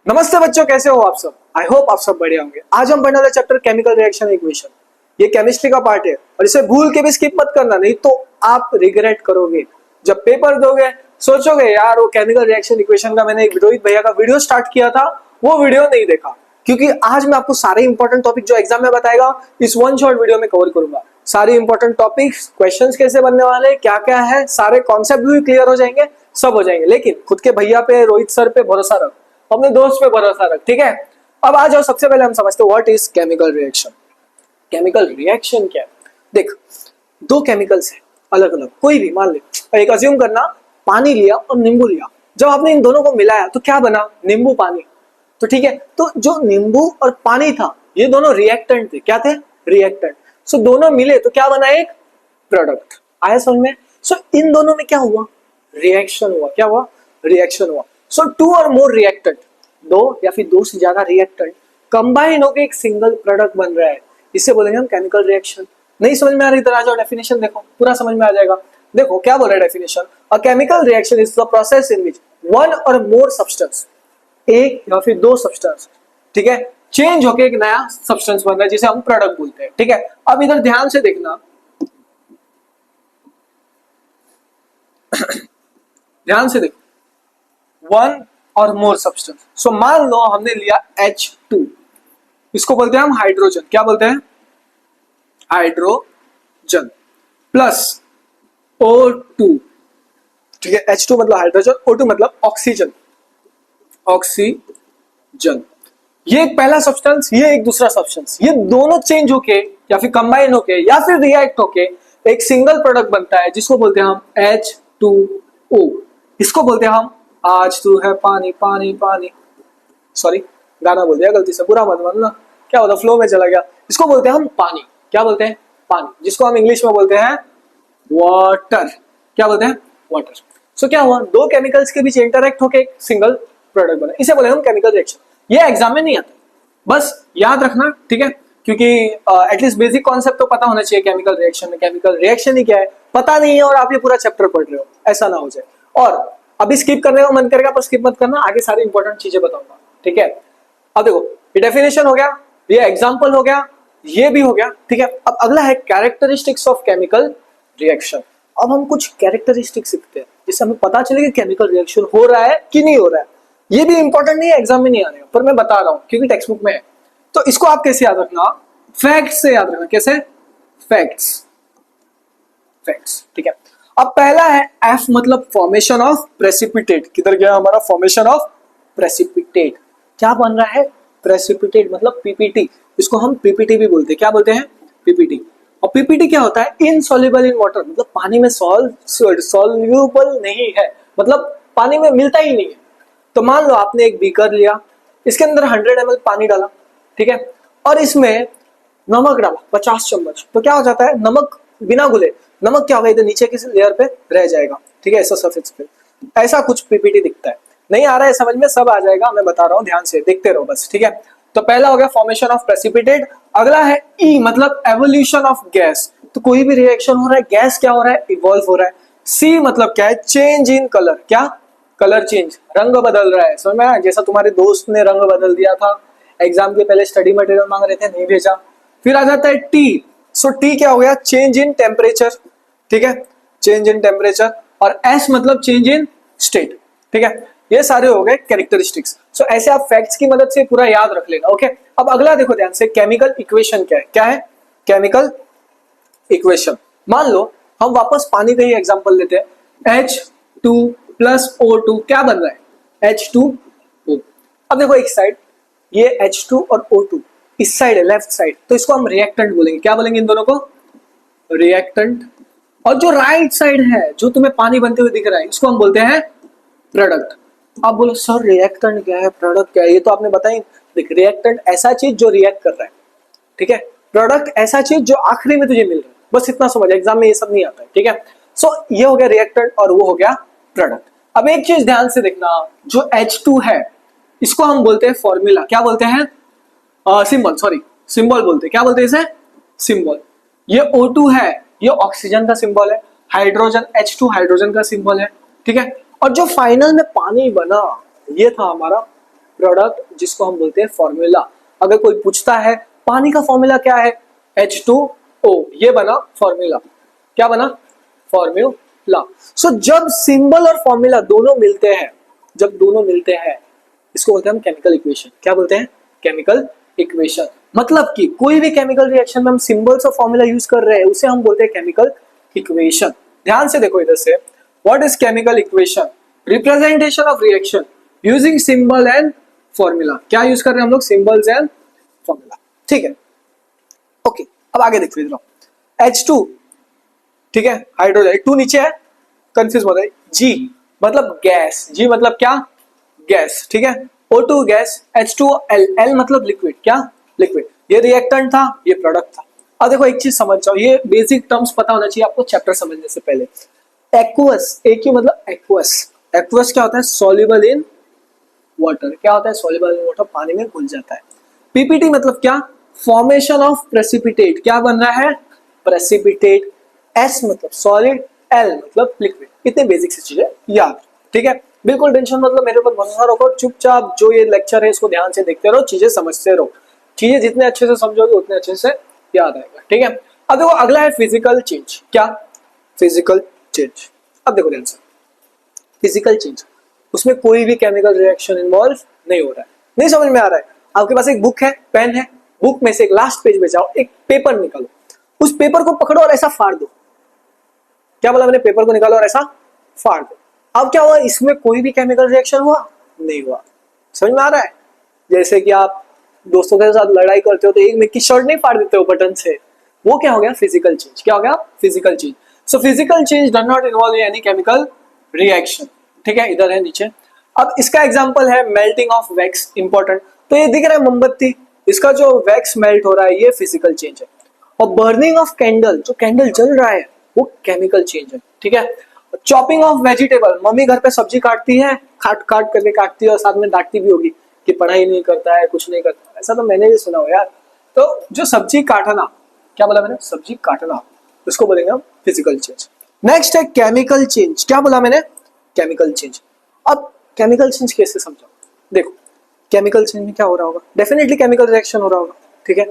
नमस्ते बच्चों, कैसे हो आप सब। आई होप आप सब बढ़िया होंगे। आज हम पढ़ने वाले चैप्टर केमिकल रिएक्शन इक्वेशन। ये केमिस्ट्री का पार्ट है और इसे भूल के भी स्किप मत करना, नहीं तो आप रिग्रेट करोगे जब पेपर दोगे। सोचोगे यार वो केमिकल रिएक्शन इक्वेशन का मैंने एक रोहित भैया का वीडियो स्टार्ट किया था, वो वीडियो नहीं देखा। क्योंकि आज मैं आपको सारे इंपॉर्टेंट टॉपिक जो एग्जाम में बताएगा इस वन शॉर्ट वीडियो में कवर करूंगा। सारे इंपॉर्टेंट टॉपिक्स, क्वेश्चंस कैसे बनने वाले, क्या क्या है, सारे कॉन्सेप्ट भी क्लियर हो जाएंगे, सब हो जाएंगे। लेकिन खुद के भैया पे, रोहित सर पे भरोसा रख, अपने दोस्त पे भरोसा रख, ठीक है। अब आ जाओ, सबसे पहले हम समझते हैं what is chemical reaction. Chemical reaction क्या है। देख, दो केमिकल्स है अलग अलग, कोई भी मान ले, एक अज्यूम करना, पानी लिया और नींबू लिया। जब आपने इन दोनों को मिलाया तो क्या बना, नींबू पानी। तो ठीक है, तो जो नींबू और पानी था ये दोनों रिएक्टेंट थे। क्या थे, रिएक्टेंट। सो दोनों मिले तो क्या बना, एक प्रोडक्ट। आया समझ में। सो इन दोनों में क्या हुआ, रिएक्शन हुआ। क्या हुआ, रिएक्शन हुआ। सो टू और मोर रिएक्टेंट, दो या फिर दो से ज्यादा रिएक्टेंट कंबाइन होकर एक सिंगल प्रोडक्ट बन रहा है, इसे बोलेंगे हम केमिकल रिएक्शन। नहीं समझ में आ रही, इधर आ जाओ, डेफिनेशन देखो, पूरा समझ में आ जाएगा। देखो क्या बोल रहा है definition. A chemical reaction is the process in which one और मोर सब्सटेंस, एक या फिर दो सब्सटेंस, ठीक है, चेंज होकर एक नया सब्सटेंस बन रहा है जिसे हम प्रोडक्ट बोलते हैं। ठीक है, अब इधर ध्यान से देखना ध्यान से देखो, वन और मोर सब्सटेंस। सो मान लो हमने लिया H2, इसको बोलते हैं हम हाइड्रोजन। क्या बोलते हैं, हाइड्रोजन प्लस O2। ठीक है, H2 मतलब हाइड्रोजन, O2 मतलब ऑक्सीजन, ऑक्सीजन। ये एक पहला सब्सटेंस, ये एक दूसरा सब्सटेंस, ये दोनों चेंज होके या फिर कंबाइन होके या फिर रिएक्ट होके एक सिंगल प्रोडक्ट बनता है जिसको बोलते हैं हम H2O। इसको बोलते हैं हम आज तू है पानी पानी पानी। सॉरी, गाना बोल दिया गलती से, बुरा मत मानना, क्या होता फ्लो में चला गया। इसको बोलते हैं हम पानी। क्या बोलते हैं, पानी, जिसको हम इंग्लिश में बोलते हैं वाटर। क्या बोलते हैं, वाटर। सो क्या हुआ, दो केमिकल्स के बीच इंटरेक्ट होकर एक सिंगल प्रोडक्ट बना, इसे बोले हम केमिकल रिएक्शन। ये एग्जाम में नहीं आता, बस याद रखना, ठीक है। क्योंकि एटलीस्ट बेसिक कॉन्सेप्ट तो पता होना चाहिए केमिकल रिएक्शन में। केमिकल रिएक्शन ही क्या है पता नहीं है और आप ये पूरा चैप्टर पढ़ रहे हो, ऐसा ना हो जाए। और अभी स्किप करने का मन करेगा पर स्किप मत करना, आगे सारी इंपॉर्टेंट चीजें बताऊंगा, ठीक है। अब देखो, ये डेफिनेशन हो गया, ये एग्जांपल हो गया, ये भी हो गया, ठीक है। अब अगला है कैरेक्टरिस्टिक्स ऑफ केमिकल रिएक्शन। अब हम कुछ कैरेक्टरिस्टिक्स सीखते हैं जिससे हमें पता चले कि केमिकल रिएक्शन हो रहा है कि नहीं हो रहा है। ये भी इंपॉर्टेंट नहीं है, एग्जाम में नहीं आ रहा है, पर मैं बता रहा हूं क्योंकि टेक्स्ट बुक में है। तो इसको आप कैसे याद रखना, फैक्ट्स से याद रखना। कैसे, फैक्ट्स, फैक्ट्स, ठीक है। अब पहला है एफ मतलब फॉर्मेशन ऑफ प्रेसिपिटेट। किधर गया हमारा, फॉर्मेशन ऑफ प्रेसिपिटेट। क्या बन रहा है, प्रेसिपिटेट मतलब पीपीटी। इसको हम पीपीटी भी बोलते हैं। क्या बोलते हैं, पीपीटी। और पीपीटी क्या होता है, इनसॉल्युबल इन वाटर, मतलब पानी में सॉल्युबल नहीं है, मतलब पानी में मिलता ही नहीं है। तो मान लो आपने एक बीकर लिया, इसके अंदर 100 ml पानी डाला, ठीक है, और इसमें नमक डाला 50 चम्मच। तो क्या हो जाता है, नमक बिना घुले नमक क्या होगा, इधर नीचे की लेयर पे रह जाएगा, ठीक है, ऐसा सरफेस पे। ऐसा कुछ पीपीटी दिखता है। नहीं आ रहा है समझ में, सब आ जाएगा, मैं बता रहा हूं, ध्यान से देखते रहो बस, ठीक है। तो पहला हो गया फॉर्मेशन ऑफ प्रेसिपिटेट। अगला है ई मतलब एवोल्यूशन ऑफ गैस। तो कोई भी रिएक्शन हो रहा है, गैस क्या हो रहा है, इवॉल्व हो रहा है। सी मतलब क्या है, चेंज इन कलर। क्या, कलर चेंज, रंग बदल रहा है। समझ में आया, जैसा तुम्हारे दोस्त ने रंग बदल दिया था, एग्जाम के पहले स्टडी मटेरियल मांग रहे थे, नहीं भेजा। फिर आ जाता है टी। सो टी क्या हो गया, चेंज इन टेम्परेचर, ठीक है, चेंज इन टेम्परेचर। और एस मतलब चेंज इन स्टेट, ठीक है। ये सारे हो गए कैरेक्टरिस्टिक्स। सो ऐसे आप फैक्ट्स की मदद से पूरा याद रख लेना, ओके। अब अगला देखो ध्यान से, केमिकल इक्वेशन क्या है। क्या है, केमिकल इक्वेशन। मान लो हम वापस पानी का ही एग्जांपल लेते हैं, H2 प्लस O2 क्या बन रहा है, H2O। अब देखो एक साइड ये H2 और O2, इस साइड है लेफ्ट साइड, तो इसको हम रिएक्टेंट बोलेंगे। क्या बोलेंगे इन दोनों को, रिएक्टेंट। और जो राइट साइड है, जो तुम्हें पानी बनते हुए दिख रहा है, इसको हम बोलते हैं प्रोडक्ट। आप बोलो सर रिएक्टेंट क्या है, प्रोडक्ट क्या है, ये तो आपने बताई। देख, रिएक्टेंट ऐसा चीज जो रिएक्ट कर रहा है, ठीक है। प्रोडक्ट ऐसा चीज जो आखिरी में तुझे मिल रहा है, बस इतना समझ, एग्जाम में ये सब नहीं आता है, ठीक है। सो ये हो गया रिएक्टेंट और वो हो गया प्रोडक्ट। अब एक चीज ध्यान से देखना, जो H2 है इसको हम बोलते हैं फॉर्मूला। क्या बोलते हैं, सिंबल, सॉरी सिंबल बोलते हैं। क्या बोलते हैं इसे, सिंबल। ये O2 है, ये ऑक्सीजन का सिंबल है। हाइड्रोजन H2 हाइड्रोजन का सिंबल है, ठीक है। और जो फाइनल में पानी बना, ये था हमारा प्रोडक्ट जिसको हम बोलते हैं फॉर्मूला। अगर कोई पूछता है पानी का फॉर्मूला क्या है, H2O, ये बना फॉर्मूला। क्या बना? फॉर्मूला। सो जब सिंबल और फॉर्मूला दोनों मिलते हैं, जब दोनों मिलते हैं, इसको बोलते हैं हम केमिकल इक्वेशन। क्या बोलते हैं? Chemical equation. मतलब कि कोई भी केमिकल रिएक्शन में हम सिंबल्स और फॉर्मूला यूज कर रहे हैं, उसे हम बोलते हैं केमिकल इक्वेशन। ध्यान से देखो इधर से, what is chemical equation? Representation of reaction using symbol and formula. क्या यूज कर रहे हैं हम लोग? Symbols and formula. ठीक है, ओके। अब आगे देखो इधर, H2, ठीक है, हाइड्रोजन, 2 नीचे है, कंफ्यूज मत है। G मतलब गैस, G मतलब क्या? गैस, ठीक है। O2 गैस, H2L, L मतलब लिक्विड। क्या? लिक्विड। ये रिएक्टेंट था, ये प्रोडक्ट था। अब देखो एक चीज समझ जाओ, ये बेसिक टर्म्स पता होना चाहिए आपको चैप्टर समझने से पहले। एक्वस, एक्यू मतलब एक्वस। एक्वस क्या होता है? Soluble in water. क्या होता है? सॉल्युबल इन वाटर, पानी में घुल जाता है। पीपीटी मतलब क्या? Formation of precipitate. क्या बन रहा है? प्रेसिपिटेट। एस मतलब सॉलिड, एल मतलब लिक्विड। इतने बेसिक सी चीजें याद, ठीक है। बिल्कुल टेंशन मतलब, मेरे ऊपर भरोसा रखो, चुपचाप जो ये लेक्चर है इसको ध्यान से देखते रहो, चीजें समझते रहो। चीजें जितने अच्छे से समझोगे उतने अच्छे से याद आएगा, ठीक है। अब देखो अगला है फिजिकल चेंज। क्या? Physical change. अब देखो ध्यान से, फिजिकल चेंज, उसमें कोई भी केमिकल रिएक्शन इन्वॉल्व नहीं हो रहा है। नहीं समझ में आ रहा है? आपके पास एक बुक है, पेन है, बुक में से एक लास्ट पेज में जाओ, एक पेपर निकालो, उस पेपर को पकड़ो और ऐसा फाड़ दो। क्या बोला मैंने? पेपर को निकालो और ऐसा फाड़ दो। अब क्या हुआ? इसमें कोई भी केमिकल रिएक्शन हुआ? नहीं हुआ। समझ में आ रहा है? जैसे कि आप दोस्तों के साथ लड़ाई करते हो तो एक में की शर्ट नहीं फाड़ देते हो बटन से, वो क्या हो गया? Physical change. क्या हो गया? Physical change. So physical change does not involve in any chemical reaction, ठीक है। इधर है नीचे। अब इसका एग्जांपल है मेल्टिंग ऑफ वैक्स, इंपॉर्टेंट। तो ये दिख रहा है मोमबत्ती, इसका जो वैक्स मेल्ट हो रहा है ये फिजिकल चेंज है। और बर्निंग ऑफ कैंडल, जो कैंडल जल रहा है वो केमिकल चेंज है, ठीक है। चॉपिंग ऑफ वेजिटेबल, मम्मी घर पे सब्जी काटती है, काट काट करके काटती है और साथ में डांटती भी होगी कि पढ़ाई नहीं करता है, कुछ नहीं करता। ऐसा तो मैंने भी सुना हो यार। तो जो सब्जी काटना, क्या बोला मैंने? सब्जी काटना, उसको बोलेंगे हम फिजिकल चेंज। नेक्स्ट है केमिकल चेंज। क्या बोला मैंने? Chemical change. अब केमिकल चेंज कैसे समझो? देखो केमिकल चेंज में क्या हो रहा होगा? डेफिनेटली केमिकल रिएक्शन हो रहा होगा, ठीक है।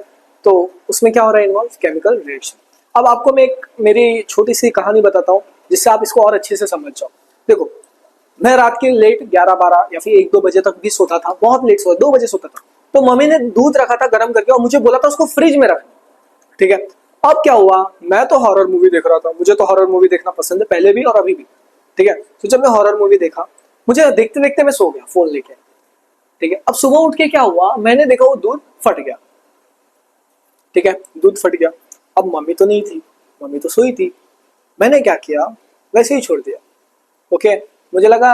तो उसमें क्या हो रहा है इन्वॉल्व? Chemical reaction. अब आपको मैं एक मेरी छोटी सी कहानी बताता हूँ जिससे आप इसको और अच्छे से समझ जाओ। देखो मैं रात के लेट 11-12 या फिर 1-2 बजे तक भी सोता था, बहुत लेट सोता, 2 बजे सोता था। तो मम्मी ने दूध रखा था गर्म करके और मुझे बोला था उसको फ्रिज में रखना, ठीक है। अब क्या हुआ? मैं तो हॉरर मूवी देख रहा था, मुझे तो हॉरर मूवी देखना पसंद है, पहले भी और अभी भी, ठीक है। तो जब मैं हॉरर मूवी देखा, मुझे देखते देखते मैं सो गया फोन लेके, ठीक है। अब सुबह उठ के क्या हुआ? मैंने देखा वो दूध फट गया, ठीक है, दूध फट गया। अब मम्मी तो नहीं थी, मम्मी तो सोई थी। मैंने क्या किया? वैसे ही छोड़ दिया, ओके। मुझे लगा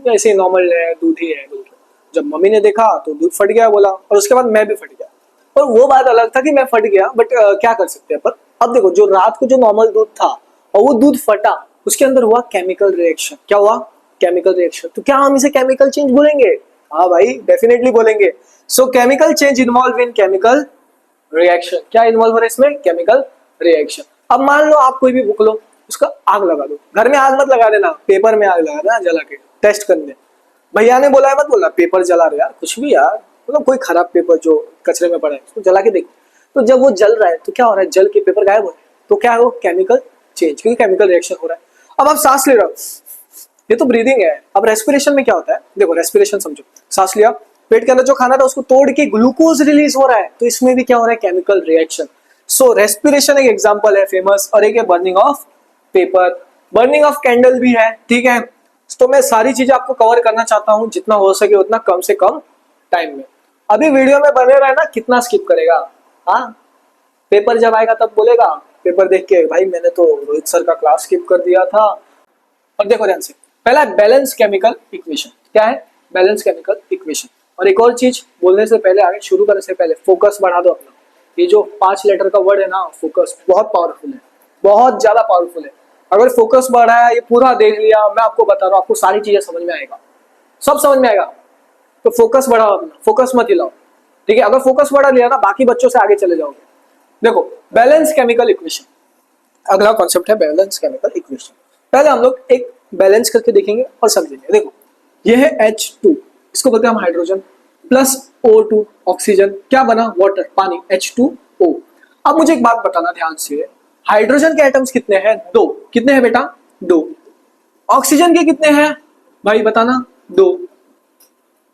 ऐसे ही नॉर्मल है, दूध ही है बोल के। जब मम्मी ने देखा तो दूध फट गया बोला, और उसके बाद मैं भी फट गया। और वो बात अलग था कि मैं फट गया, बट क्या कर सकते हैं। पर अब देखो, जो रात को जो नॉर्मल दूध था और वो दूध फटा, उसके अंदर हुआ केमिकल रिएक्शन। क्या हुआ? Chemical reaction. तो क्या हम इसे केमिकल चेंज बोलेंगे? हाँ भाई, डेफिनेटली बोलेंगे। सो chemical change involve in chemical reaction. क्या इन्वॉल्व हो रहा है इसमें? Chemical reaction. अब मान लो आप कोई भी बुक लो, उसका आग लगा दो। घर में आग मत लगा देना, पेपर में आग लगा देना जला के, टेस्ट करने। भैया ने बोला है मत बोलना पेपर जला रहे यार, कुछ भी यार, मतलब कोई खराब पेपर जो कचरे में पड़ा है उसको जला के देखो। तो जब वो जल रहा है तो क्या हो रहा है? जल के पेपर गायब हो रहे हैं। तो क्या है वो? केमिकल चेंज, क्योंकि केमिकल रिएक्शन हो रहा है। अब आप सांस ले रहे हो, ये तो ब्रीदिंग है। अब रेस्पिरेशन में क्या होता है? देखो रेस्पिरेशन समझो, सांस लिया, पेट के अंदर जो खाना था उसको तोड़ के ग्लूकोज रिलीज हो रहा है, तो इसमें भी क्या हो रहा है? Chemical reaction. सो रेस्पिरेशन एक एग्जांपल है फेमस, और एक है burning of paper, burning of candle भी है, ठीक है। तो मैं सारी चीजें आपको कवर करना चाहता हूं, जितना हो सके उतना कम से कम टाइम में। अभी वीडियो में बने रहना, कितना स्किप करेगा? हाँ, पेपर जब आएगा तब बोलेगा, पेपर देख के भाई मैंने तो रोहित सर का क्लास स्किप कर दिया था। और देखो ध्यान से, पहला बैलेंस केमिकल इक्वेशन। क्या है? Balance chemical equation. और एक और चीज बोलने से पहले, आगे शुरू करने से पहले, फोकस बढ़ा दो अपना। ये जो 5 लेटर का वर्ड है ना, फोकस, बहुत पावरफुल है, बहुत ज्यादा पावरफुल है। अगर फोकस बढ़ा है, ये पूरा देख लिया, मैं आपको बता रहा हूँ, आपको सारी चीजें समझ में आएगा, सब समझ में आएगा। तो फोकस बढ़ाओ अपना, फोकस मत हिलाओ, ठीक है। अगर फोकस बढ़ा लिया ना, बाकी बच्चों से आगे चले जाओगे। देखो बैलेंस केमिकल इक्वेशन, अगला कॉन्सेप्ट है बैलेंस केमिकल इक्वेशन। पहले हम लोग एक बैलेंस करके देखेंगे और समझेंगे। देखो ये है H2, इसको बोलते हैं हम हाइड्रोजन, प्लस O2 ऑक्सीजन, क्या बना, वाटर, पानी, H2O। अब मुझे एक बात बताना ध्यान से, हाइड्रोजन के एटम्स कितने हैं, 2, कितने हैं बेटा, 2। ऑक्सीजन के कितने हैं भाई बताना, 2।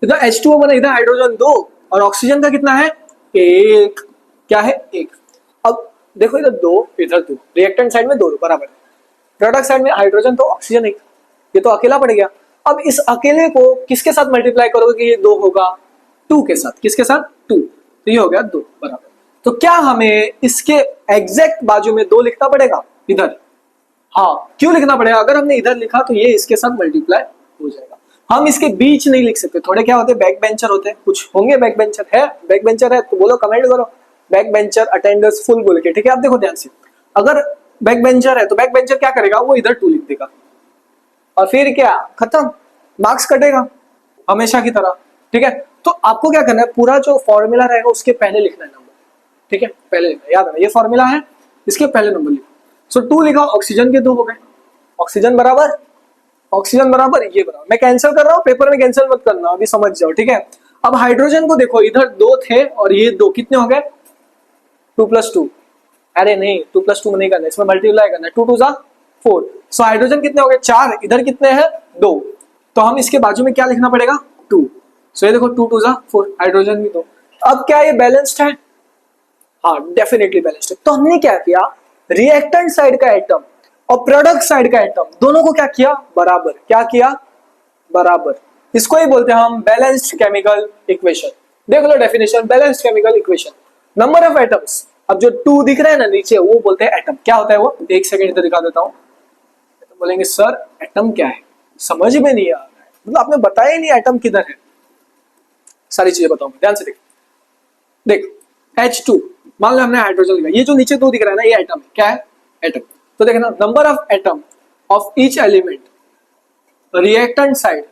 इधर H2O बना, इधर हाइड्रोजन 2, और ऑक्सीजन का कितना है, 1, क्या है, 1। अब देखो इधर 2, इधर 2, रिएक्टेंट साइड में 2 बराबर है, प्रोडक्ट साइड में हाइड्रोजन तो ऑक्सीजन 1, ये तो अकेला पड़ गया। अब इस अकेले को किसके साथ मल्टीप्लाई करोगे कि ये 2 होगा, 2 के साथ, किसके साथ, 2, तो ये हो गया 2 बराबर। तो क्या हमें इसके एग्जैक्ट बाजू में 2 लिखना पड़ेगा इधर, हाँ, क्यों लिखना पड़ेगा, अगर हमने इधर लिखा तो ये इसके साथ मल्टीप्लाई हो जाएगा। हम इसके बीच नहीं लिख सकते, थोड़े क्या होते हैं, बैक बेंचर होते हैं, कुछ होंगे बैक बेंचर, है बैक बेंचर है तो बोलो, कमेंट करो बैक बेंचर अटेंडर्स फुल बोल के, ठीक है। आप देखो ध्यान से, अगर बैक बेंचर है तो बैक बेंचर क्या करेगा, वो इधर 2 लिख देगा और फिर क्या, खत्म, मार्क्स कटेगा हमेशा की तरह, ठीक है। तो आपको क्या करना है, पूरा जो फॉर्मूला रहेगा उसके पहले लिखना है नंबर, ठीक है, पहले लिखना है, याद है ये फॉर्मूला है, इसके पहले नंबर लिखो। सो 2 लिखा, ऑक्सीजन के 2 हो गए, ऑक्सीजन बराबर, ऑक्सीजन बराबर, ये बराबर, मैं कैंसिल कर रहा हूँ, पेपर में कैंसिल मत करना, अभी समझ जाओ, ठीक है। अब हाइड्रोजन को देखो, इधर 2 थे और ये 2, कितने हो गए, 2 + 2, अरे नहीं 2 + 2 में नहीं करना, इसमें मल्टीप्लाई करना है, 2 × 2 = 4। सो हाइड्रोजन कितने हो गए, 4, इधर कितने हैं, 2, तो हम इसके बाजू में क्या लिखना पड़ेगा, 2। सो ये देखो 2 × 2 = 4, हाइड्रोजन भी 2। अब क्या ये बैलेंस्ड है, हाँ डेफिनेटली बैलेंस्ड है। तो हमने क्या किया, रिएक्टेंट साइड का एटम और प्रोडक्ट साइड का एटम दोनों को क्या किया, बराबर, क्या किया, बराबर। इसको ही बोलते हैं हम बैलेंस्ड केमिकल इक्वेशन। देख लो definition, balanced chemical equation, number of atoms, अब जो 2 दिख रहे हैं ना नीचे, वो बोलते हैं एटम। क्या होता है वो, एक सेकंड इधर दिखा देता हूं। तो बोलेंगे सर एटम क्या है, समझ में नहीं आ रहा है, मतलब आपने बताया ही नहीं एटम किधर है। सारी चीजें बताऊंगा, ध्यान से देख H2, मान लो हमने हाइड्रोजन लिखा, ये जो नीचे 2 दिख रहा है ना, ये एटम है, क्या है, एटम। तो देखना, number of atom of each element reactant side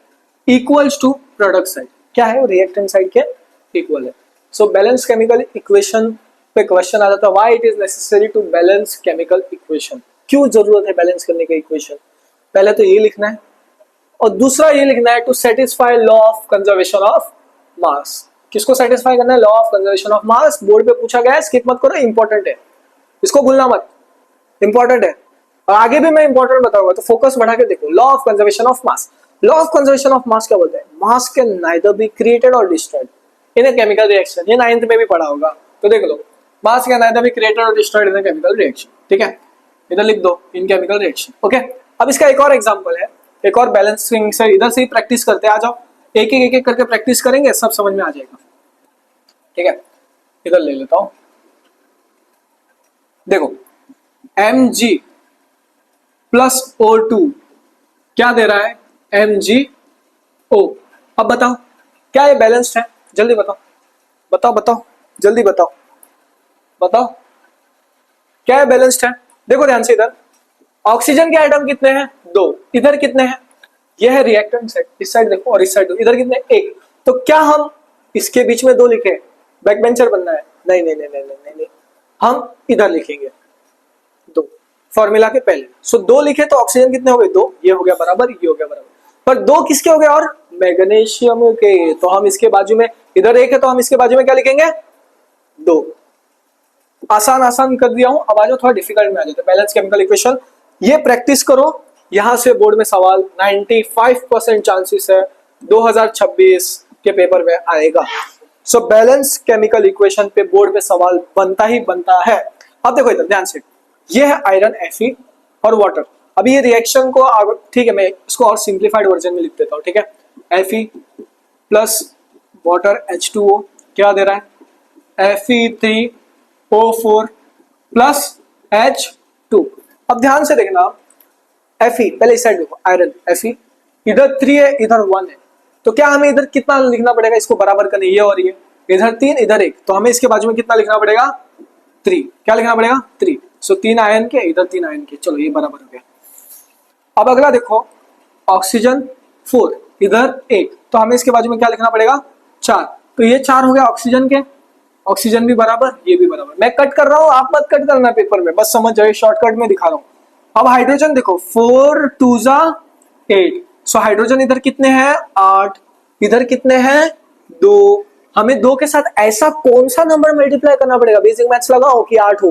equals to product side, क्या है, रिएक्टेंट साइड के इक्वल है। सो बैलेंस केमिकल इक्वेशन पे क्वेश्चन आ जाता है, why it is necessary to balance chemical equation, क्यों जरूरत है बैलेंस करने का इक्वेशन। पहले तो ये लिखना है, और दूसरा ये लिखना है to satisfy law of conservation of mass. किसको सेटिस्फाई करना है, law of conservation of mass. Board पे पूछा गया है, स्किप मत करो, इंपॉर्टेंट है, इसको भूलना मत, इंपॉर्टेंट है, और आगे भी मैं इंपॉर्टेंट बताऊंगा, तो फोकस बढ़ा के देखो। Law of conservation of mass, law of conservation of mass क्या बोलते हैं, mass can neither be created और destroyed in a chemical reaction, ये 9th में भी पढ़ा होगा, तो देख लो, mass can neither be created और destroyed in a chemical reaction, ठीक है, इधर लिख दो, इन केमिकल रिएक्शन, ओके। अब इसका एक और एग्जांपल है, एक और बैलेंसिंग से, इधर से ही प्रैक्टिस करते हैं, आ जाओ, एक एक करके प्रैक्टिस करेंगे, सब समझ में आ जाएगा, ठीक है। इधर ले लेता हूं, देखो Mg + O2 क्या दे रहा है, MgO। अब बताओ क्या ये बैलेंस्ड है, जल्दी बताओ, बताओ बताओ, जल्दी बताओ, बताओ क्या ये बैलेंस्ड है। देखो ध्यान से, इधर ऑक्सीजन के आइटम कितने हैं, 2, इधर कितने हैं, ये है रिएक्टेंट साइड, इस साइड देखो, और इस साइड इधर कितने, 1। तो क्या हम इसके बीच में 2 लिखे, बैक बेंचर बनना है, नहीं नहीं नहीं नहीं नहीं, नहीं। हम इधर लिखेंगे 2, फॉर्मूला के पहले। सो 2 लिखे तो ऑक्सीजन कितने हो गए, 2, ये हो गया बराबर, ये हो गया बराबर, पर 2 किसके हो गए, और मैग्नीशियम के, तो हम इसके बाजू में, इधर 1 है तो हम इसके बाजू में क्या लिखेंगे, 2। आसान आसान कर दिया हूं, अब आ जाओ थोड़ा डिफिकल्ट में आ जाते, बैलेंस केमिकल इक्वेशन, ये प्रैक्टिस करो, यहां से बोर्ड में सवाल 95% चांसेस है 2026 के पेपर में आएगा। सो बैलेंस केमिकल इक्वेशन पे बोर्ड पे सवाल बनता ही बनता है। अब देखो इधर ध्यान से, ये है आयरन Fe और वाटर। अभी ये रिएक्शन को, ठीक है, मैं इसको और सिंप्लीफाइड वर्जन में लिख देता हूं, ठीक है। Fe + वाटर H2O क्या दे रहा है, Fe3O4 + H2। अब ध्यान से देखना, Fe पहले इस साइड देखो, आयरन Fe इधर 3 है, इधर 1 है, तो क्या हमें इधर कितना लिखना पड़ेगा, इसको बराबर करने, ये और ये, इधर 3 इधर 1, तो हमें इसके बाजू में कितना लिखना पड़ेगा, 3, क्या लिखना पड़ेगा, 3। सो 3 आयन के, इधर 3 आयन के, चलो ये बराबर हो गया। अब अगला देखो, ऑक्सीजन 4 इधर 1, तो हमें इसके बाजू में क्या लिखना पड़ेगा, 4, तो ये 4 हो गया ऑक्सीजन के, ऑक्सीजन भी बराबर, ये भी बराबर। मैं कट कर रहा हूं, आप मत कट करना पेपर में, बस समझ जाओ, शॉर्टकट में दिखा रहा हूं। अब हाइड्रोजन देखो, 4 × 2 = 8, सो हाइड्रोजन इधर कितने हैं, 8, इधर कितने हैं, 2, हमें 2 के साथ ऐसा कौन सा नंबर मल्टीप्लाई करना पड़ेगा, बेसिक मैथ्स लगाओ कि 8 हो,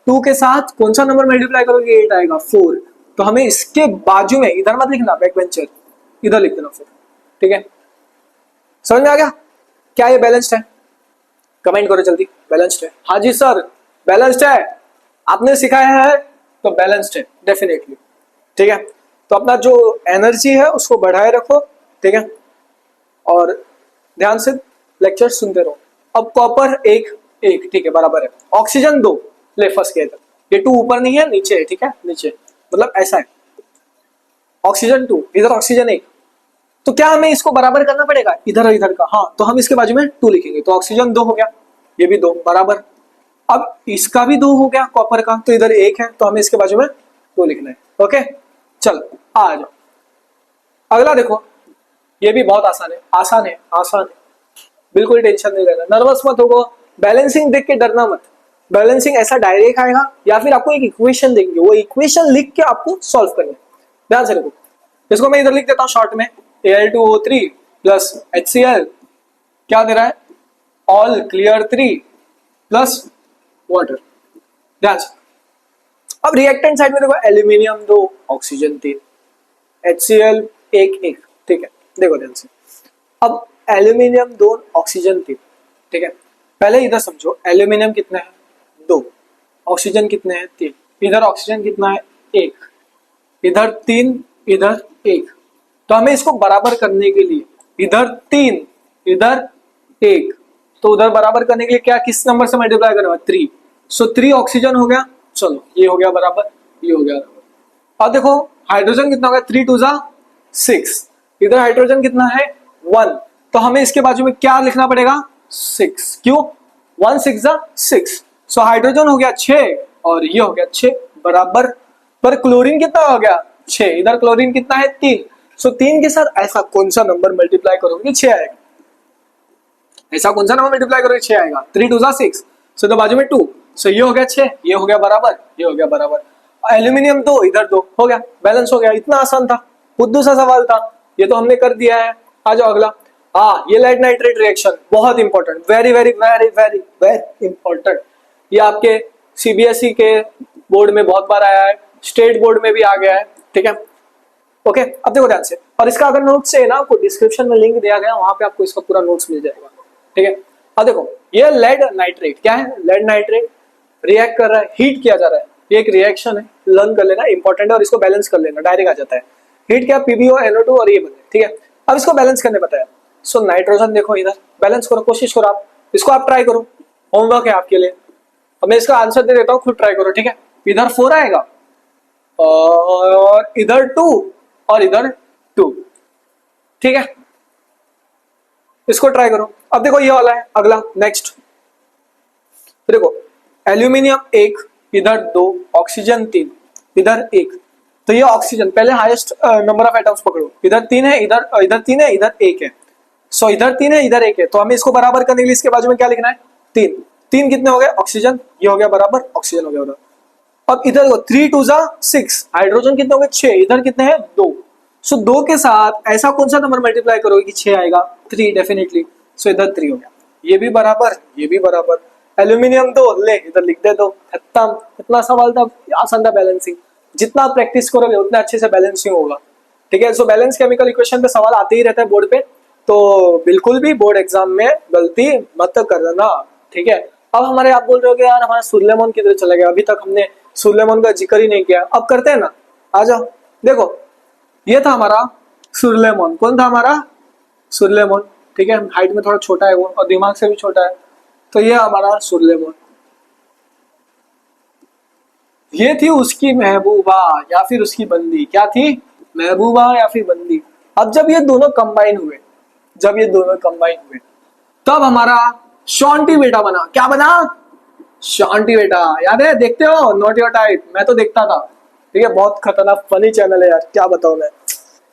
2 के साथ कौन सा नंबर मल्टीप्लाई करोगे 8 आएगा 4, तो हमें इसके बाजू में, इधर मत लिखना बैक बेंचर, इधर लिख देना 4, ठीक है। समझ में आ गया क्या ये बैलेंस्ड है? कमेंट करो जल्दी, बैलेंस्ड है? हाँ जी सर बैलेंस्ड है, आपने सिखाया है तो बैलेंस्ड है डेफिनेटली, ठीक है। तो अपना जो एनर्जी है उसको बढ़ाए रखो, ठीक है, और ध्यान से लेक्चर सुनते रहो। अब कॉपर एक एक, ठीक है, बराबर है। ऑक्सीजन 2, ले फंस गया इधर, ये 2 ऊपर नहीं है नीचे है, ठीक है, नीचे मतलब ऐसा है। ऑक्सीजन 2, इधर ऑक्सीजन 1, तो क्या हमें इसको बराबर करना पड़ेगा इधर और इधर का? हाँ, तो हम इसके बाजू में 2 लिखेंगे, तो ऑक्सीजन 2 हो गया, ये भी 2 बराबर। अब इसका भी 2 हो गया कॉपर का, तो इधर 1 है, तो हमें इसके बाजू में 2 लिखना है। ओके चल आ जाओ, अगला देखो, ये भी बहुत आसान है, आसान है, आसान है, बिल्कुल टेंशन नहीं लेना, नर्वस मत हो। बैलेंसिंग देख के डरना मत, बैलेंसिंग ऐसा डायरेक्ट आएगा या फिर आपको एक इक्वेशन देंगे, वो इक्वेशन लिख के आपको सॉल्व करना है। ध्यान से देखो, इसको मैं इधर लिख देता हूँ शॉर्ट में, Al2O3 प्लस HCl क्या दे रहा है, ऑल क्लियर 3 प्लस वाटर। ध्यान से, अब रिएक्टेंट साइड में देखो, एल्यूमिनियम 2 ऑक्सीजन 3, HCl 1 1, ठीक है। देखो ध्यान से, अब एल्यूमिनियम 2 ऑक्सीजन 3, ठीक है। पहले इधर समझो, एल्यूमिनियम कितने हैं 2, ऑक्सीजन कितने हैं 3, इधर ऑक्सीजन कितना है 1, इधर 3, इधर 1, तो हमें इसको बराबर करने के लिए इधर 3 इधर 1, तो उधर बराबर करने के लिए क्या किस नंबर से मल्टीप्लाई करना है 3, सो 3 ऑक्सीजन हो गया, चलो ये हो गया बराबर, ये हो गया बराबर। अब देखो हाइड्रोजन कितना हो गया, 3 2 6, इधर हाइड्रोजन कितना है 1, तो हमें इसके बाजू में क्या लिखना पड़ेगा 6, क्यों 1 6 6, सो हाइड्रोजन हो गया 6 और ये हो गया 6 बराबर। पर क्लोरीन कितना हो गया 6, इधर क्लोरीन कितना है 3, सो 3 के साथ ऐसा कौन सा नंबर मल्टीप्लाई करोगे 6 आएगा, ऐसा कौन सा नंबर मल्टीप्लाई करोगे 6 आएगा, 3 2 6, सो तो बाजू में 2, सो ये हो गया 6, ये हो गया बराबर, ये हो गया बराबर। एल्यूमिनियम 2 इधर 2 हो गया, बैलेंस हो गया, इतना आसान था, बुद्धू सा सवाल था, ये तो हमने कर दिया है। आ जाओ अगला, ये लेड नाइट्रेट रिएक्शन बहुत important, very very very very very important, ये आपके सीबीएसई के बोर्ड में बहुत बार आया है, स्टेट बोर्ड में भी आ गया है, ठीक है। ओके अब देखो ध्यान से, और इसका अगर नोट्स चाहिए ना, आपको डिस्क्रिप्शन में लिंक दिया गया, वहां पे आपको इसका पूरा नोट्स मिल जाएगा, ठीक है। अब देखो ये लेड नाइट्रेट क्या है, लेड नाइट्रेट रिएक्ट कर रहा है, हीट किया जा रहा है, ये एक रिएक्शन है, लर्न कर लेना इंपॉर्टेंट है, और इसको बैलेंस कर लेना, डायरेक्ट आ जाता है। हीट क्या, PbO NO2 और ये बने, ठीक है। अब इसको बैलेंस करने बताया, सो नाइट्रोजन देखो इधर बैलेंस करो, कोशिश करो आप, इसको आप ट्राई करो, होमवर्क है आपके लिए। अब मैं इसका आंसर दे देता हूँ, खुद ट्राई करो, ठीक है। इधर 4 आएगा और इधर 2 और इधर 2, ठीक है, इसको ट्राई करो। अब देखो ये वाला है अगला, नेक्स्ट देखो, एल्यूमिनियम 1 इधर 2 ऑक्सीजन 3 इधर 1, तो ये ऑक्सीजन पहले हाईएस्ट नंबर ऑफ एटम्स पकड़ो, इधर 3 है, इधर 3 है, इधर 1 है, सो इधर 3 है, इधर 1 है, तो हमें इसको बराबर करने के लिए इसके बाजू में क्या लिखना है 3, 3 कितने हो गए ऑक्सीजन, ये हो गया बराबर, ऑक्सीजन हो गया उधर। अब इधर 3 2 6, हाइड्रोजन कितने हो गए 6, इधर कितने हैं 2, सो 2 के साथ ऐसा कौन सा नंबर मल्टीप्लाई करोगे कि 6 आएगा 3 डेफिनेटली, सो इधर 3 हो गया, ये भी बराबर, ये भी बराबर। एल्यूमिनियम 2 ले इधर लिख दे दो, खत्म, इतना सवाल था, आसान था बैलेंसिंग, जितना प्रैक्टिस करोगे उतना अच्छे से बैलेंसिंग होगा, ठीक है। सो बैलेंस केमिकल इक्वेशन पे सवाल आते ही रहता है बोर्ड पे, तो बिल्कुल भी बोर्ड एग्जाम में गलती मत करना, ठीक है। अब हमारे आप बोल रहे हो कि यार हमारा सुरलेमन किधर चला गया, अभी तक हमने सुरलेमन का जिक्र ही नहीं किया, अब करते हैं ना, आ जाओ। देखो ये था हमारा सुरलेमन, कौन था हमारा सुरलेमन, ठीक है, हाइट में थोड़ा छोटा है वो और दिमाग से भी छोटा है, तो ये हमारा सुरलेमन, ये थी उसकी महबूबा या फिर उसकी बंदी, क्या थी महबूबा या फिर बंदी। अब जब ये दोनों कंबाइन हुए, जब ये दोनों कंबाइन हुए तब हमारा शॉन्टी बेटा बना, क्या बना शॉन्टी बेटा, याद है, देखते हो नॉट योर टाइप, मैं तो देखता था, ठीक है, बहुत खतरनाक फनी चैनल है यार, क्या बताऊं मैं,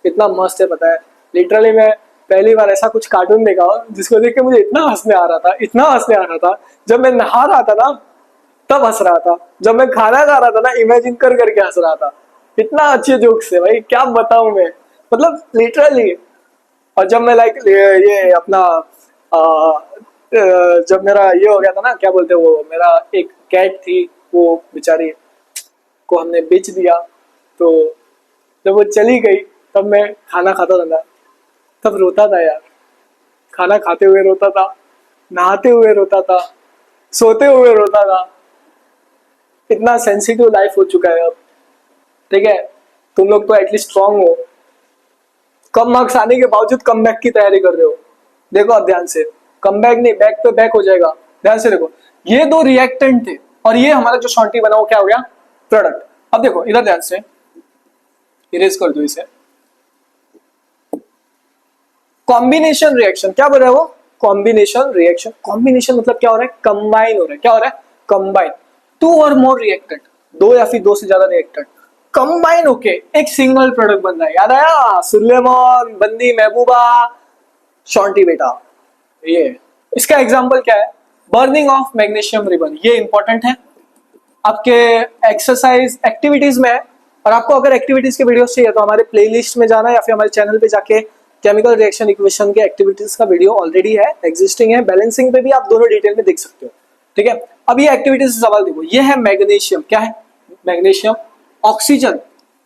इतना मस्त है पता है, लिटरली मैं पहली बार ऐसा कुछ कार्टून देखा जिसको देख के मुझे इतना हंसने आ रहा था, इतना हंसने आ रहा था, जब मैं नहा रहा था ना तब हंस रहा था, जब मैं खाना खा रहा था ना इमेजिन कर करके हंस रहा था, इतना अच्छे जोक्स है भाई, क्या बताऊं मैं, मतलब लिटरली। और जब मैं लाइक ये अपना जब मेरा ये हो गया था ना, क्या बोलते हैं वो, मेरा एक कैट थी, वो बेचारी को हमने बेच दिया, तो जब वो चली गई तब मैं खाना खाता था ना, तब रोता था यार। खाना खाते हुए रोता था, नहाते हुए रोता था, सोते हुए रोता था। इतना सेंसिटिव लाइफ हो चुका है अब। ठीक है, तुम लोग तो एटलीस्ट स्ट्रांग हो, कम मार्क्स आने के बावजूद कम बैक की तैयारी कर रहे हो। देखो अब ध्यान से, कम बैक नहीं, बैक पे बैक हो जाएगा। ध्यान से देखो, ये दो रिएक्टेंट थे और ये हमारा जो शॉन्टी बना वो क्या हो गया, प्रोडक्ट। अब देखो इधर ध्यान से, इरेज कर दो इसे। कॉम्बिनेशन रिएक्शन क्या बोल रहा है वो, कॉम्बिनेशन रिएक्शन। कॉम्बिनेशन मतलब क्या हो रहा है, कंबाइन हो रहा है। क्या हो रहा है, कंबाइन। टू और मोर रिएक्टेंट, दो या फिर दो से ज्यादा रिएक्टेंट कंबाइन होके एक सिंगल प्रोडक्ट बन रहा है। याद आया, सुलेमान, बंदी, महबूबा, शॉन्टी बेटा। ये इसका एग्जांपल क्या है, बर्निंग ऑफ मैग्नीशियम रिबन। ये इंपॉर्टेंट है आपके एक्सरसाइज एक्टिविटीज में है। और आपको अगर एक्टिविटीज के वीडियोस चाहिए तो हमारे प्लेलिस्ट में जाना या फिर हमारे चैनल पे जाके केमिकल रिएक्शन इक्वेशन के एक्टिविटीज का वीडियो ऑलरेडी है, एग्जिस्टिंग है। बैलेंसिंग पे भी आप दोनों डिटेल में देख सकते हो। ठीक है, अब ये एक्टिविटीज से सवाल देखो, ये है मैग्नीशियम। क्या है, मैग्नीशियम, ऑक्सीजन,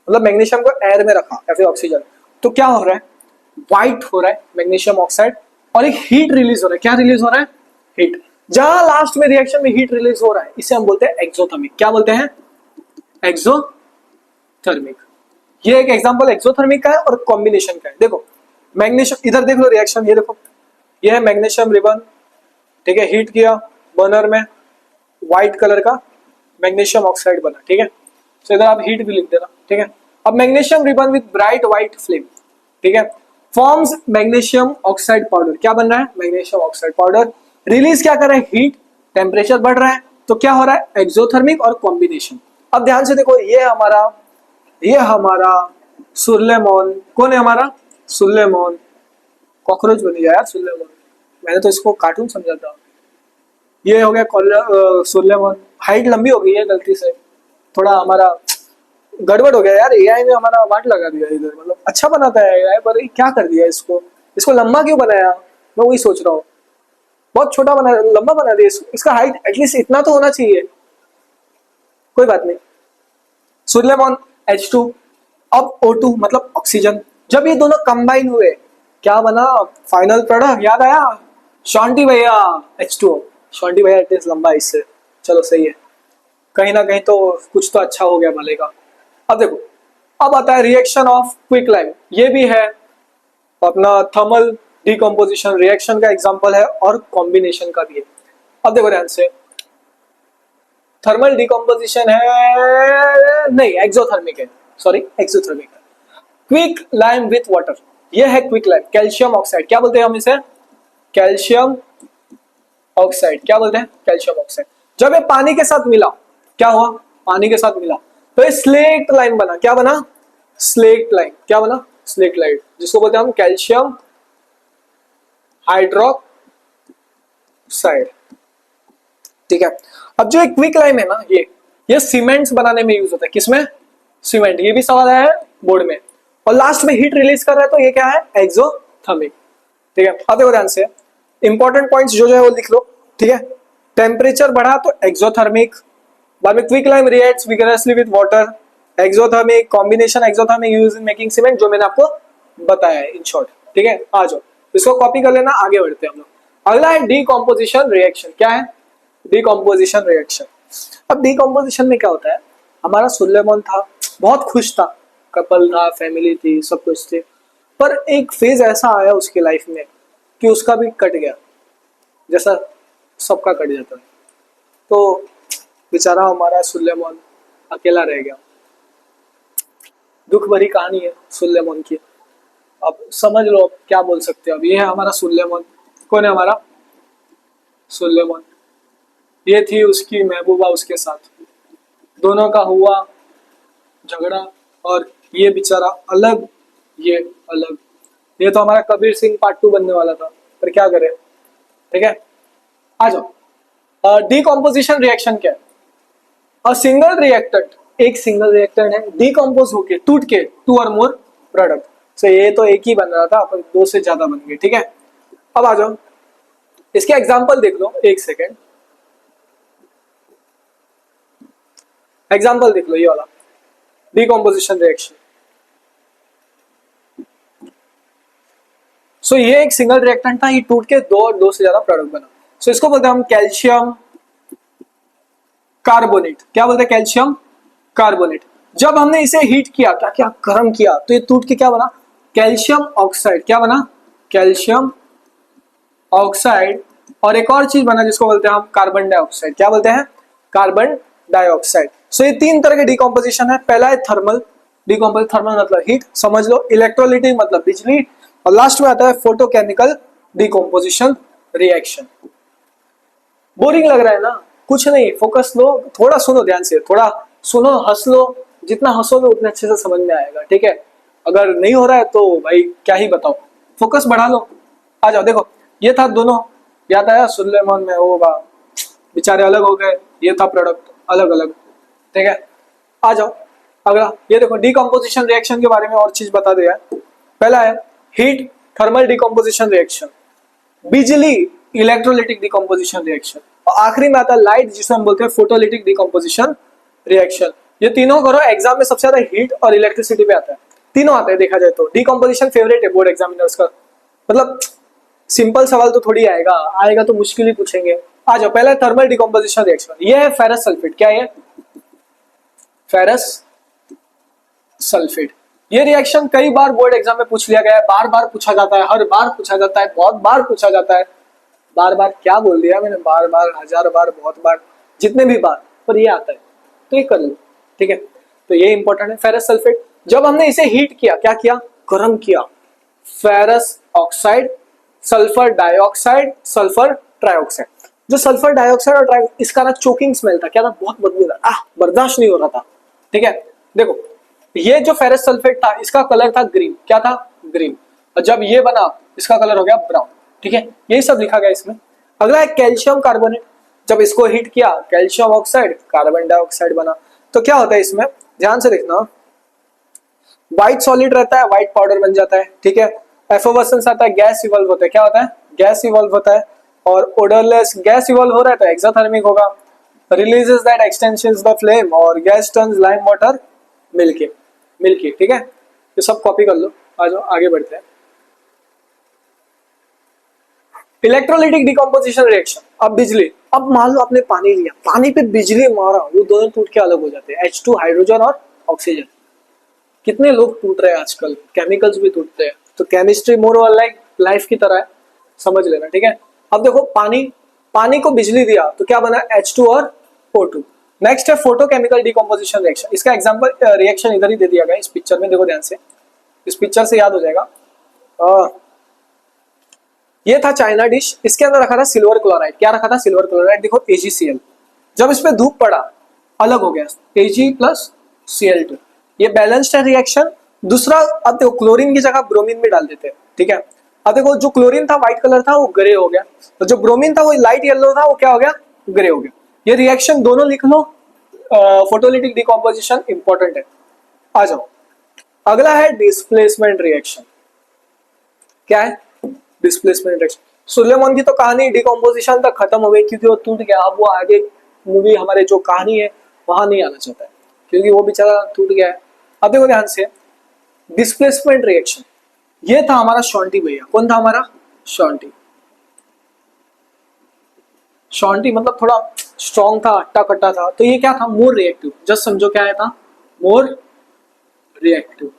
मतलब मैग्नीशियम को एयर में रखा या फिर ऑक्सीजन, तो क्या हो रहा है, व्हाइट हो रहा है मैग्नीशियम ऑक्साइड, और एक हीट रिलीज हो रहा है। क्या रिलीज हो रहा है, हीट। जहां लास्ट में रिएक्शन में हीट रिलीज हो रहा है, इसे हम बोलते हैं एक्सोथर्मिक। क्या बोलते हैं, एक्सोथर्मिक। ये एक एग्जांपल एक्सोथर्मिक का है और कॉम्बिनेशन का है। देखो मैग्नीशियम, इधर देख लो रिएक्शन, ये देखो, ये है मैग्नीशियम रिबन। ठीक है, हीट किया बर्नर में, व्हाइट कलर का मैग्नीशियम ऑक्साइड बना। ठीक है, तो इधर आप हीट भी लिख देना। ठीक है, अब magnesium ribbon with bright white flame, ठीक है, फॉर्म्स मैग्नीशियम ऑक्साइड पाउडर। क्या बन रहा है, मैग्नीशियम ऑक्साइड पाउडर। रिलीज क्या कर रहा है, हीट, टेम्परेचर बढ़ रहा है, तो क्या हो रहा है, एक्सोथर्मिक और कॉम्बिनेशन। अब ध्यान से देखो, ये हमारा सुलेमॉन। कौन है हमारा, सुलेमॉन। कॉकरोच बन गया यार सुलेमॉन, मैंने तो इसको कार्टून समझा था। ये हो गया सुलेमॉन। हाइट लंबी हो गई है गलती से, थोड़ा हमारा गड़बड़ हो गया यार। एआई ने हमारा वाट लगा दिया इधर, मतलब अच्छा बनाता है एआई, पर क्या कर दिया इसको लंबा क्यों बनाया, मैं वही सोच रहा हूँ। बहुत छोटा बना, लंबा बना दिया इसका हाइट एटलीस्ट इतना तो होना चाहिए। कोई बात नहीं। सुलेमॉन H2, अब O2 मतलब ऑक्सीजन। जब ये दोनों कंबाइन हुए क्या बना, फाइनल प्रोडक्ट। याद आया, शॉन्टी भैया, H2O। शॉन्टी भैया एटलीस्ट लंबा इससे, चलो सही है, कहीं ना कहीं तो कुछ तो अच्छा हो गया भले का। अब देखो, अब आता है रिएक्शन ऑफ क्विकलाइम। ये भी है अपना थर्मल डिकम्पोजिशन रिएक्शन का एग्जांपल है और कॉम्बिनेशन का भी है। अब देखो ध्यान से, थर्मल डिकम्पोजिशन है नहीं, एक्सोथर्मिक है, सॉरी एक्सोथर्मिक है। क्विक लाइम विथ वाटर, ये है क्विक लाइम। कैल्शियम ऑक्साइड, क्या बोलते हैं हम इसे, कैल्शियम ऑक्साइड। क्या बोलते हैं, कैल्शियम ऑक्साइड। जब ये पानी के साथ मिला, क्या हुआ, पानी के साथ मिला तो ये स्लेक्ट लाइम बना। क्या बना, स्लेक्ट लाइम। क्या बना, स्लेक्ट लाइम, जिसको बोलते हैं हम कैल्शियम हाइड्रोक्साइड। ठीक है, अब जो एक क्विक लाइम है ना, ये सीमेंट्स बनाने में यूज होता है। किसमें, सीमेंट। ये भी सवाल आया है बोर्ड में। और लास्ट में हीट रिलीज कर रहा है, तो ये क्या है, एक्सोथर्मिक। ठीक है, अब देखो ध्यान से, इंपॉर्टेंट पॉइंट्स जो है वो लिख लो। ठीक है, टेम्परेचर बढ़ा तो एक्सोथर्मिक, बाद में quick lime reacts vigorously with water, exothermic. Combination exothermic use in making cement, जो मैंने आपको बताया है इन शॉर्ट। ठीक है, आ जाओ इसको कॉपी कर लेना, आगे बढ़ते हैं हम लोग। अगला है डीकॉम्पोजिशन रिएक्शन। क्या है, डीकॉम्पोजिशन रिएक्शन। अब डीकॉम्पोजिशन में क्या होता है, हमारा सुलेमॉन था, बहुत खुश था, कपल था, फैमिली थी, सब कुछ थे, पर एक फेज ऐसा आया उसकी लाइफ में कि उसका भी कट गया, जैसा सबका कट जाता है। तो बेचारा हमारा सुलेमॉन अकेला रह गया। दुख भरी कहानी है सुलेमॉन की। अब समझ लो क्या बोल सकते हैं। अब ये है हमारा सुलेमॉन। कौन है हमारा सुलेमॉन, ये थी उसकी महबूबा, उसके साथ दोनों का हुआ झगड़ा, और ये बेचारा अलग, ये अलग। ये तो हमारा कबीर सिंह पार्ट 2 बनने वाला था, पर क्या करें। ठीक है, आ जाओ। डीकॉम्पोजिशन रिएक्शन क्या है, अ सिंगल रिएक्टेंट, एक सिंगल रिएक्टेंट है, डीकम्पोज होके, टूट के, टू और मोर प्रोडक्ट। सो ये तो एक ही बन रहा था, पर दो से ज्यादा बन गए। ठीक है, अब आ जाओ, इसके एग्जाम्पल देख लो, एक सेकेंड, एग्जाम्पल देख लो ये वाला डिकम्पोजिशन रिएक्शन। सो ये एक सिंगल रिएक्टेंट था, ये टूट के दो और दो से ज्यादा प्रोडक्ट बना। सो इसको बोलते हैं हम कैल्शियम कार्बोनेट। क्या बोलते हैं? Calcium carbonate. जब हमने इसे हीट किया, क्या क्या गर्म किया, तो ये टूट के क्या बना? Calcium oxide. क्या बना? Calcium oxide. और एक और चीज बना जिसको बोलते हैं हम कार्बन डाइऑक्साइड। क्या बोलते हैं? Carbon dioxide. सो ये तीन तरह के डिकम्पोजिशन है। पहला है थर्मल डिकम्पोजिशन, थर्मल मतलब हीट समझ लो, इलेक्ट्रोलिटिक मतलब बिजली, और लास्ट में आता है फोटोकेमिकल डिकम्पोजिशन रिएक्शन। बोरिंग लग रहा है ना? कुछ नहीं, फोकस लो, थोड़ा सुनो ध्यान से, थोड़ा सुनो, हंस लो, जितना हंसोगे उतने अच्छे से समझ में आएगा, ठीक है? अगर नहीं हो रहा है तो भाई क्या ही बताओ, फोकस बढ़ा लो। आ जाओ, देखो ये था दोनों, याद आया? सुलेमान में वो बेचारे अलग हो गए, ये था प्रोडक्ट अलग अलग, ठीक है? आ जाओ अगला, ये देखो डिकम्पोजिशन रिएक्शन के बारे में और चीज बता दिया। पहला है हीट थर्मल डिकम्पोजिशन रिएक्शन, बिजली इलेक्ट्रोलिटिक डिकम्पोजिशन रिएक्शन, और आखिरी में आता है लाइट जिसे हम बोलते हैं फोटोलिटिक डिकम्पोजिशन रिएक्शन। ये तीनों करो, एग्जाम में सबसे ज्यादा हीट और इलेक्ट्रिसिटी पे आता है, तीनों आते हैं देखा जाए तो। डिकम्पोजिशन फेवरेट है बोर्ड एग्जामिनर्स का, मतलब सिंपल सवाल तो थोड़ी आएगा, आएगा तो मुश्किल ही पूछेंगे। आ जाओ, पहला थर्मल डिकम्पोजिशन रिएक्शन, ये है फेरस सल्फेट। क्या है? Ferrous sulphate. ये रिएक्शन कई बार बोर्ड एग्जाम में पूछ लिया गया है, बार बार पूछा जाता है, हर बार पूछा जाता है, बहुत बार पूछा जाता है। बार बार क्या बोल दिया मैंने? बार बार, हजार बार, बहुत बार, जितने भी बार, पर ये आता है तो ये कर लो, ठीक है? तो ये इंपॉर्टेंट है फेरस सल्फेट। जब हमने इसे हीट किया, क्या किया? गर्म किया, ferrous oxide, sulphur dioxide, sulphur trioxide. जो सल्फर डाइऑक्साइड और ट्राई, इसका ना चोकिंग स्मेल था, क्या था? बहुत बदबूदार, बर्दाश्त नहीं हो रहा था, ठीक है? देखो ये जो फेरस सल्फेट था, इसका कलर था ग्रीन। क्या था? ग्रीन। और जब ये बना, इसका कलर हो गया ब्राउन, ठीक है? यही सब लिखा गया इसमें। अगला है कैल्शियम कार्बोनेट। जब इसको हीट किया, कैल्शियम ऑक्साइड, कार्बन डाइऑक्साइड बना। तो क्या होता है इसमें, ध्यान से देखना, व्हाइट सॉलिड रहता है, व्हाइट पाउडर बन जाता है, ठीक है? एफोबसेंस आता है, गैस इवॉल्व होता है। क्या होता है? गैस इवॉल्व होता है। और ओडरलेस गैस इवॉल्व हो रहा है तो एक्सोथर्मिक होगा। Releases that extensions the flame, और gas turns lime water milky, milky, ठीक है? ये सब कॉपी कर लो। आ जाओ आगे बढ़ते हैं। इलेक्ट्रोलिटिक डिकम्पोजिशन रिएक्शन, अब बिजली, अब मान लो आपने पानी लिया, पानी पे बिजली मारा, वो दोनों टूट के अलग हो जाते हैं, H2 हाइड्रोजन और ऑक्सीजन। कितने लोग टूट रहे हैं आजकल, केमिकल्स भी टूटते हैं। तो केमिस्ट्री मोर और लाइक लाइफ की तरह है, समझ लेना, ठीक है? अब देखो पानी, पानी को बिजली दिया तो क्या बना? H2 और O2। नेक्स्ट है फोटोकेमिकल डिकम्पोजिशन रिएक्शन। इसका एग्जांपल रिएक्शन इधर ही दे दिया गया इस पिक्चर में, देखो ध्यान से, इस पिक्चर से याद हो जाएगा। ये था चाइना डिश, इसके अंदर रखा था सिल्वर क्लोराइड। क्या रखा था? Silver chloride. देखो AgCl, जब इस पे धूप पड़ा अलग हो गया, Ag प्लस Cl2। ये बैलेंस्ड है रिएक्शन। दूसरा, अब देखो क्लोरीन की जगह ब्रोमीन में डाल देते हैं, ठीक है? अब देखो जो क्लोरीन था व्हाइट कलर था, वो ग्रे हो गया, तो जो ब्रोमीन था वो लाइट येलो था, वो क्या हो गया? ग्रे हो गया। ये रिएक्शन दोनों लिख लो, फोटोलिटिक डिकम्पोजिशन इंपॉर्टेंट है। आ जाओ, अगला है डिस्प्लेसमेंट रिएक्शन। क्या है? Displacement reaction. सुलेमान की तो कहानी डिकम्पोजिशन तक खत्म हो गई, क्योंकि वो टूट गया। अब वो आगे मूवी हमारे जो कहानी है वहां नहीं आना चाहता है, क्योंकि वो बेचारा टूट गया है। अब देखो ध्यान से, डिस्प्लेसमेंट रिएक्शन, ये था हमारा शॉन्टी भैया। कौन था हमारा? शॉन्टी। शॉन्टी मतलब थोड़ा स्ट्रॉन्ग था, अट्टा कट्टा था। तो ये क्या था? More reactive. जस्ट समझो क्या है था? More reactive.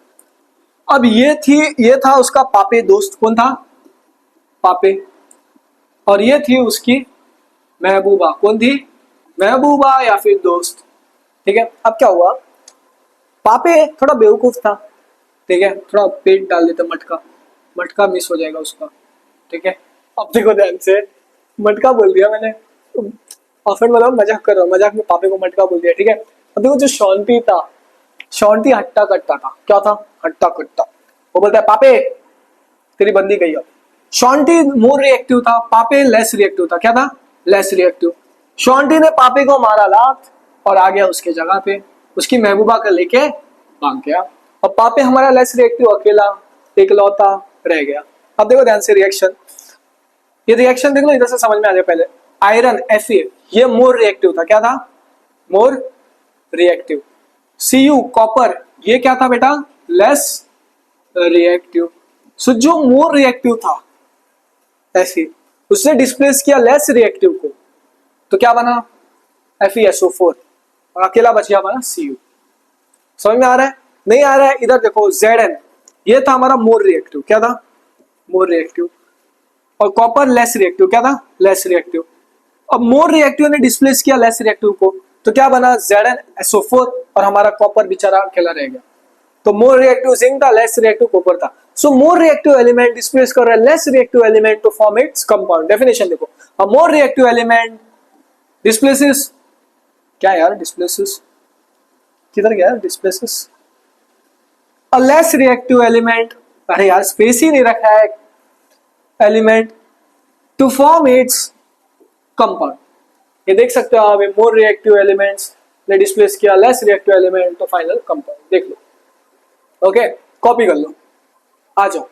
अब ये था उसका पापे दोस्त। कौन था? पापे। और ये थी उसकी महबूबा। कौन थी? महबूबा या फिर दोस्त, ठीक है? अब क्या हुआ, पापे थोड़ा बेवकूफ था, ठीक है? थोड़ा पेट डाल देता, मटका, मटका मिस हो जाएगा उसका, ठीक है? अब देखो ध्यान से, मटका बोल दिया मैंने, ऑफेंड मतलब मजाक कर रहा हूँ, मजाक में पापे को मटका बोल दिया, ठीक है? अब देखो जो शॉन्टी था, शॉन्टी हट्टा कट्टा था। क्या था? हट्टा कट्टा। वो बोलता है पापे तेरी बंदी गई। अब शॉन्टी मोर रिएक्टिव था, पापे लेस रिएक्टिव था। क्या था? Less reactive. शॉन्टी ने पापे को मारा लात और आ गया उसके जगह पे, उसकी महबूबा का लेके भाग गया। अब पापे हमारा लेस रिएक्टिव, अकेला इकलौता रह गया। अब देखो ध्यान से रिएक्शन, ये रिएक्शन देख लो, इधर से समझ में आ जाए। पहले आयरन Fe, ये मोर रिएक्टिव था। क्या था? More reactive. Cu कॉपर, ये क्या था बेटा? Less reactive. सो जो मोर रिएक्टिव था Fe, उसने डिस्प्लेस किया लेस रिएक्टिव को, तो क्या बना? FeSO4, और अकेला बच गया हमारा Cu। समझ में आ रहा है? नहीं आ रहा है? इधर देखो Zn, ये था हमारा मोर रिएक्टिव। क्या था? More reactive. और कॉपर लेस रिएक्टिव। क्या था? Less reactive. अब मोर रिएक्टिव ने डिस्प्लेस किया लेस रिएक्टिव को, तो क्या बना? ZnSO4, और हमारा कॉपर बेचारा अकेला रह गया। तो मोर रिएक्टिव जिंक था, लेस रिएक्टिव कॉपर था। So more reactive element displace कर रहा है less reactive element to form its compound. Definition देखो, a more reactive element displaces, क्या यार डिस्प्लेसेस, किधर गया displaces? A less reactive element, अरे यार स्पेस ही नहीं रखा है, element to form its compound. ये देख सकते हो आप, मोर रिएक्टिव एलिमेंट्स ने डिस्प्लेस किया लेस रिएक्टिव एलिमेंट तो फाइनल कंपाउंड। देख लो, ओके, कॉपी कर लो। आ जाओ,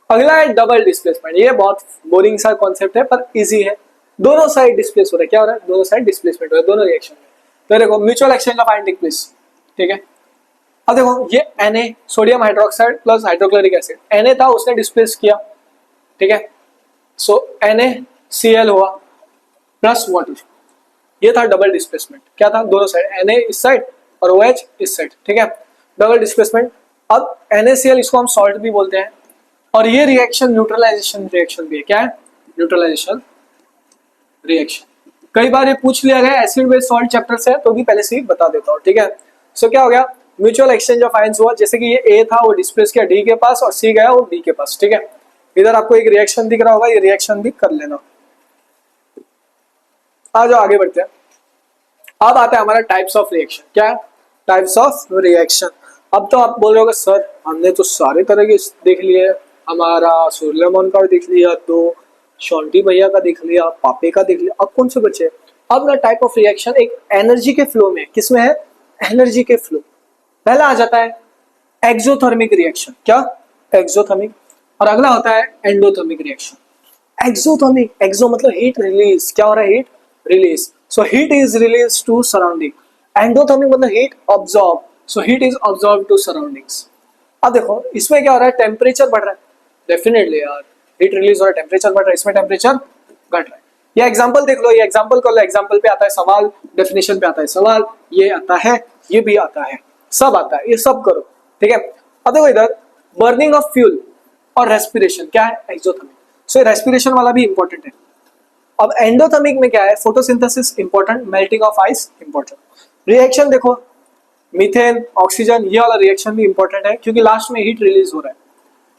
अगला है डबल डिस्प्लेसमेंट। ये बहुत बोरिंग सा कॉन्सेप्ट है पर इजी है। दोनों साइड डिस्प्लेस हो रहा है। क्या हो रहा है? दोनों साइड डिस्प्लेसमेंट हो रहा है, दोनों रिएक्शन में। तो देखो mutual exchange of ion take place, ठीक है। अब देखो ये Na sodium hydroxide plus hydrochloric acid, Na था उसने डिस्प्लेस किया, ठीक है। सो NaCl हुआ प्लस वाटर, ये था डबल डिस्प्लेसमेंट। क्या था? दोनों साइड, Na इस साइड और OH इस साइड, ठीक है, डबल डिस्प्लेसमेंट। अब NaCl इसको हम सॉल्ट भी बोलते हैं, और ये रिएक्शन न्यूट्रलाइजेशन रिएक्शन भी है। क्या है? Neutralisation reaction. कई बार ये पूछ लिया गया एसिड बेस सॉल्ट चैप्टर से, तो भी पहले से ही बता देता हूँ, ठीक है। सो क्या हो गया? म्यूचुअल एक्सचेंज ऑफ आयंस हुआ। जैसे कि ये A था, वो डिस्प्लेस किया D के पास, और C गया वो D के पास, ठीक है। इधर आपको एक रिएक्शन दिख रहा होगा, ये रिएक्शन भी कर लेना। आ जाओ आगे बढ़ते हैं। अब आता है हमारा टाइप्स ऑफ रिएक्शन। क्या है? Types of reaction. अब तो आप बोल रहे होगे सर हमने तो सारे तरह के देख लिए, हमारा सूर्यमोहन का देख लिया, तो शॉन्टी भैया का देख लिया, पापे का देख लिया, अब कौन से बचे? अब ना टाइप ऑफ रिएक्शन एक एनर्जी के फ्लो में, किसमें है? एनर्जी के फ्लो। पहला आ जाता है एक्सोथर्मिक रिएक्शन। क्या? एक्सोथर्मिक। और अगला होता है एंडोथर्मिक रिएक्शन। एक्सोथर्मिक, एक्सो मतलब हीट रिलीज। क्या हो रहा है? Heat release. So heat is release to surrounding. Endothermic मतलब heat absorb, so heat is absorb to surroundings. अब देखो इसमें क्या हो रहा है? टेम्परेचर बढ़ रहा है, डेफिनेटली यार हीट रिलीज हो रहा है, टेम्परेचर बढ़ रहा है, इसमें टेम्परेचर घट रहा है। ये एग्जांपल देख लो, ये एग्जांपल कर लो, एग्जांपल पे आता है सवाल, डेफिनेशन पे आता है सवाल, ये आता है, ये भी आता है, सब आता है, ये सब करो, ठीक है। अब देखो इधर बर्निंग ऑफ फ्यूल और रेस्पिरेशन, क्या है? एक्सोथर्मिक। सो रेस्पिरेशन वाला भी इंपॉर्टेंट है। अब एंडोथर्मिक में क्या है? Photosynthesis important, melting of ice important. Reaction देखो मीथेन ऑक्सीजन, ये वाला रिएक्शन भी इंपॉर्टेंट है क्योंकि लास्ट में हीट रिलीज हो रहा है।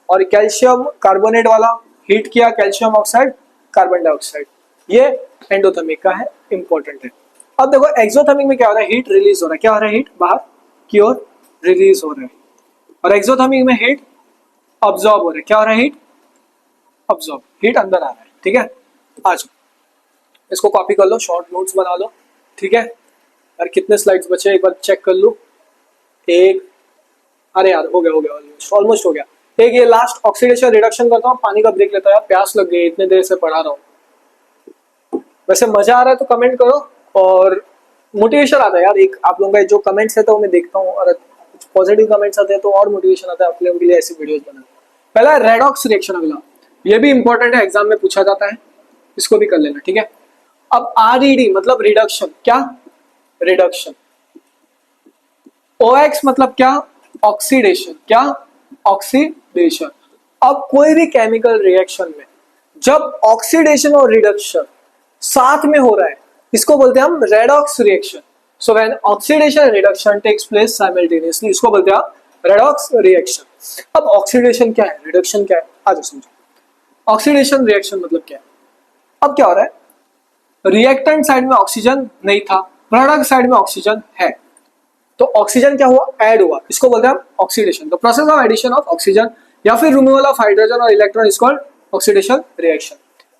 और कैल्शियम कार्बोनेट वाला हीट किया, कैल्शियम ऑक्साइड कार्बन डाइऑक्साइड, ये एंडोथर्मिक का है, इंपॉर्टेंट है। अब देखो एक्सोथर्मिक में क्या हो रहा है? हीट रिलीज हो रहा है। क्या हो रहा है? हीट बाहर की ओर रिलीज हो रहा है। और एक्सोथर्मिक में हीट ऑब्जॉर्ब हो रहा है। क्या हो रहा है? हीट ऑब्जॉर्ब, हीट अंदर आ रहा है, ठीक है। आज इसको कॉपी कर लो, शॉर्ट नोट्स बना लो, ठीक है। यार कितने स्लाइड्स बचे एक बार चेक कर लो। एक, अरे यार हो गया ऑलमोस्ट हो गया। एक ये लास्ट ऑक्सीडेशन रिडक्शन करता हूँ, पानी का ब्रेक लेता हूँ, प्यास लग गई, इतने देर से पढ़ा रहा हूँ। वैसे मजा आ रहा है तो कमेंट करो, और मोटिवेशन आता है यार। एक आप लोगों का जो कमेंट्स है तो मैं देखता हूँ, और कुछ पॉजिटिव कमेंट्स आते हैं तो और मोटिवेशन आता है आप लोगों के लिए ऐसी वीडियोस बनाने। पहला रेडॉक्स रिएक्शन, अगला ये भी इंपॉर्टेंट है, एग्जाम में पूछा जाता है, इसको भी कर लेना, ठीक है। अब RED मतलब रिडक्शन। क्या? रिडक्शन। OX मतलब क्या? ऑक्सीडेशन। क्या? ऑक्सीडेशन। अब कोई भी केमिकल रिएक्शन में जब ऑक्सीडेशन और रिडक्शन साथ में हो रहा है, इसको बोलते हैं हम redox reaction. So when oxidation and reduction takes place simultaneously, इसको बोलते हैं रेडॉक्स रिएक्शन। अब ऑक्सीडेशन क्या है, रिडक्शन क्या है, आज समझो। ऑक्सीडेशन रिएक्शन मतलब क्या है? अब क्या हो रहा है? रिएक्टेंट साइड में ऑक्सीजन नहीं था, प्रोडक्ट साइड में ऑक्सीजन है, तो ऑक्सीजन क्या हुआ? ऐड हुआ, इसको बोलते हैं हम oxidation. The process of addition of oxygen या फिर रिमूवल ऑफ हाइड्रोजन और electron is called oxidation reaction.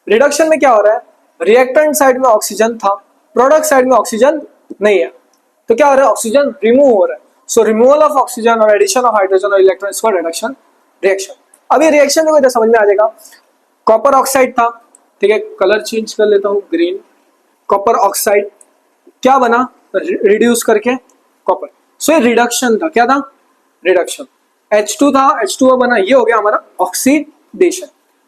Reduction में क्या हो रहा है? रिएक्टेंट साइड में ऑक्सीजन था, प्रोडक्ट साइड में ऑक्सीजन नहीं है, तो क्या हो रहा है? ऑक्सीजन रिमूव हो रहा है। सो रिमूवल ऑफ ऑक्सीजन और एडिशन ऑफ हाइड्रोजन और electron is called reduction reaction. अब ये रिएक्शन देखो इधर समझ में आ जाएगा। कॉपर ऑक्साइड था, ठीक है, कलर चेंज कर लेता हूँ ग्रीन। कॉपर ऑक्साइड क्या बना, रिड्यूस करके कॉपर, सो ये रिडक्शन था, क्या था, रिडक्शन। H2 था, H2O बना, ये हो गया हमारा ऑक्सीडेशन।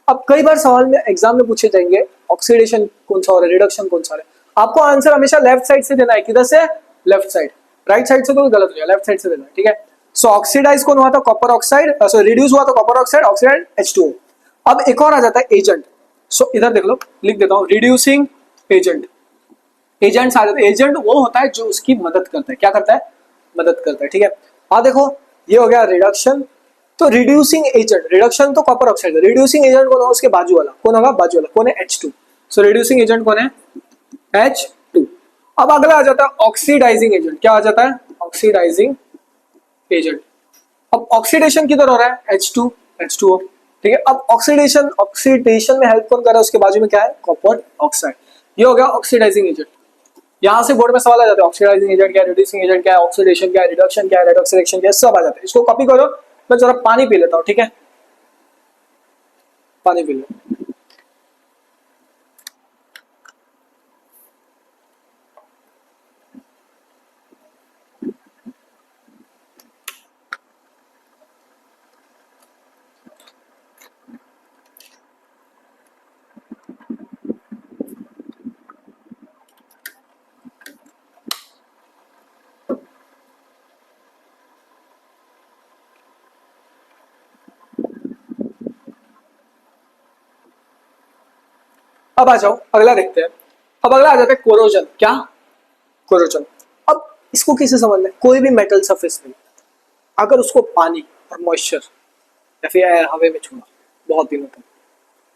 अब कई बार सवाल में एग्जाम में पूछे जाएंगे ऑक्सीडेशन कौन सा हो रहा है, रिडक्शन कौन सा हो रहा है। आपको आंसर हमेशा लेफ्ट साइड से देना है, किधर से, लेफ्ट साइड, राइट साइड से तो गलत हो जाएगा, लेफ्ट साइड से देना है, ठीक है। सो ऑक्सीडाइज कौन हुआ था, कॉपर ऑक्साइड, सो रिड्यूस हुआ था कॉपर ऑक्साइड, ऑक्सीडाइज H2O। अब एक और आ जाता है एजेंट, सो इधर देख लो, लिख देता हूँ रिड्यूसिंग एजेंट। एजेंट्स आ जाते हैं, एजेंट वो होता है जो उसकी मदद करता है, क्या करता है, मदद करता है, ठीक है। देखो ये हो गया रिडक्शन। तो रिड्यूसिंग एजेंट, रिडक्शन तो कॉपर ऑक्साइड है, रिड्यूसिंग एजेंट कौन होगा, उसके बाजू वाला कौन होगा, बाजू वाला कौन है, H2। सो रिड्यूसिंग एजेंट कौन है, H2। अब अगला आ जाता है ऑक्सीडाइजिंग एजेंट, क्या आ जाता है, ऑक्सीडाइजिंग एजेंट। अब ऑक्सीडेशन किधर हो रहा है, H2O, ठीक है। अब ऑक्सीडेशन में हेल्प कौन कर रहा है, उसके बाजू में क्या है, कॉपर ऑक्साइड। ये हो गया ऑक्सीडाइजिंग एजेंट। यहां से बोर्ड में सवाल आ जाते हैं, ऑक्सीडाइजिंग एजेंट क्या है, रिड्यूसिंग एजेंट क्या है, ऑक्सीडेशन क्या है, रिडक्शन क्या है, रेडॉक्स रिएक्शन क्या है, सब आ जाते हैं। इसको कॉपी करो, मैं जरा पानी पी लेता हूं, ठीक है, पानी पी लो। अब आ जाओ, अगला देखते हैं। अब अगला आ जाता है कोरोजन, क्या, कोरोजन। अब इसको कैसे समझना है, कोई भी मेटल सरफेस में अगर उसको पानी और मॉइस्चर या फिर एयर हवा में छोड़ा बहुत दिनों तक,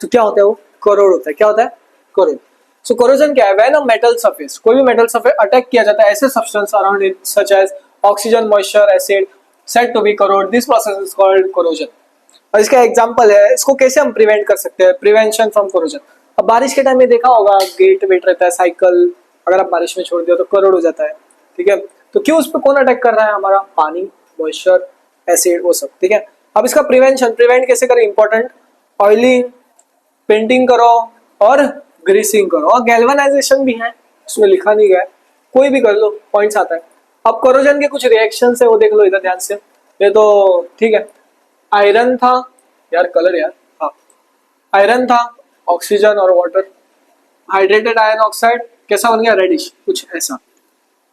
तो क्या होता है, वो कोरोड होता है, क्या होता है, कोरोड। सो कोरोजन क्या है, व्हेन अ मेटल सरफेस, कोई भी मेटल सरफेस अटैक किया जाता है ऐसे substance around it such as oxygen, moisture, acid, said to be corrode, this process is called corrosion. और इसका एग्जांपल है, इसको कैसे हम प्रिवेंट कर सकते हैं, प्रिवेंशन फ्रॉम कोरोजन। अब बारिश के टाइम में देखा होगा, गेट वेट रहता है, साइकिल अगर आप बारिश में छोड़ दिया तो करोड़ हो जाता है, ठीक है। तो क्यों उस पर कौन अटैक कर रहा है, हमारा पानी, मॉइस्चर, एसिड, वो सब, ठीक है। अब इसका प्रिवेंशन, प्रिवेंट कैसे करें, इंपॉर्टेंट, ऑयलिंग, पेंटिंग करो और ग्रीसिंग करो, और गैल्वेनाइजेशन भी है, उसमें लिखा नहीं गया है, कोई भी कर लो, पॉइंट्स आता है। अब कोरोजन के कुछ रिएक्शन है वो देख लो इधर ध्यान से, ये तो ठीक है। आयरन था, यार कलर यार, हाँ, आयरन था, ऑक्सीजन और वाटर, हाइड्रेटेड आयरन ऑक्साइड कैसा बन गया, रेडिश, कुछ ऐसा।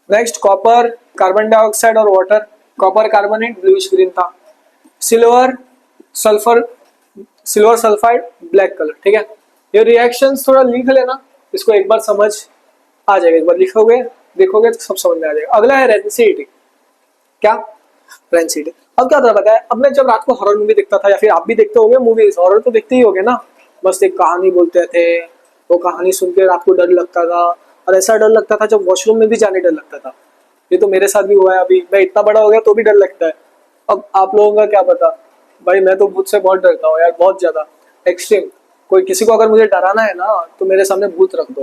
नेक्स्ट कॉपर, कार्बन डाइऑक्साइड और water, copper carbonate bluish green था। Silver, sulphur, silver sulphide black colour, ठीक है। ये रिएक्शंस थोड़ा लिख लेना, इसको एक बार समझ आ जाएगा, एक बार लिखोगे देखोगे तो सब समझ में आ जाएगा। अगला है रेंसिडिटी, क्या, रेंसिडिटी। अब क्या होता है, अब मैं जब रात को हॉरर मूवी देखता था, या फिर आप भी देखते होंगे मूवीज, हॉरर तो देखते ही होंगे ना, बस एक कहानी बोलते थे, वो कहानी सुन के रात को डर लगता था, और ऐसा डर लगता था जब वॉशरूम में भी जाने डर लगता था। ये तो मेरे साथ भी हुआ है, अभी मैं इतना बड़ा हो गया तो भी डर लगता है। अब आप लोगों का क्या पता भाई, मैं तो भूत से बहुत डरता हूँ यार, बहुत ज्यादा एक्सट्रीम। कोई किसी को अगर मुझे डराना है ना, तो मेरे सामने भूत रख दो,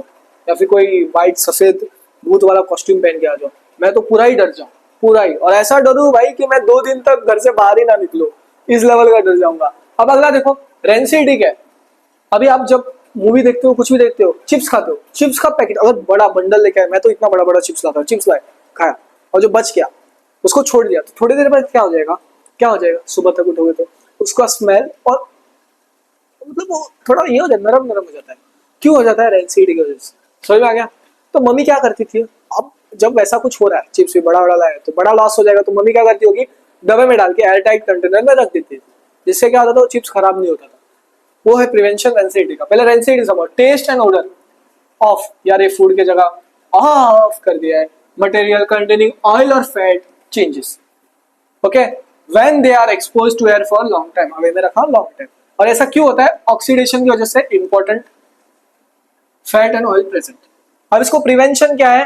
या फिर कोई वाइट सफेद भूत वाला कॉस्ट्यूम पहन के आ जाओ, मैं तो पूरा ही डर जाऊँ, पूरा ही, और ऐसा डरू भाई कि मैं 2 दिन तक घर से बाहर ही ना निकलूं, इस लेवल का डर जाऊंगा। अब अगला देखो, रेंसिडिटी क्या है। अभी आप जब मूवी देखते हो, कुछ भी देखते हो, चिप्स खाते हो, चिप्स का पैकेट अगर बड़ा बंडल लेके आए, मैं तो इतना बड़ा बड़ा चिप्स लाता हूँ, चिप्स लाए, खाया, और जो बच गया उसको छोड़ दिया, तो थोड़ी देर बाद क्या हो जाएगा, क्या हो जाएगा, सुबह तक उठोगे तो उसका स्मेल, और मतलब वो थोड़ा ये हो जाता है, नरम नरम हो जाता है। क्यों हो जाता है, रेंसिडिटी की वजह से। समझ में आ गया। तो मम्मी क्या करती थी, अब जब वैसा कुछ हो रहा है, चिप्स भी बड़ा बड़ा लाया तो बड़ा लॉस हो जाएगा, तो मम्मी क्या करती होगी, डब्बे में डाल के एयर टाइट कंटेनर में रख देती थी, जिससे क्या होता था, वो चिप्स खराब नहीं होता था। वो है प्रिवेंशन रेंसिडिटी का। पहले रेंसिडिटी समझो, टेस्ट एंड ऑर्डर ऑफ, यार ये फूड की जगह ऑफ कर दिया है, मटेरियल कंटेनिंग ऑयल और fat changes, okay, when they are expose to air for long time, हवा में रखा लॉन्ग टाइम। और ऐसा क्यों होता है, ऑक्सीडेशन की वजह से, important, fat and oil present. अब इसको प्रिवेंशन क्या है,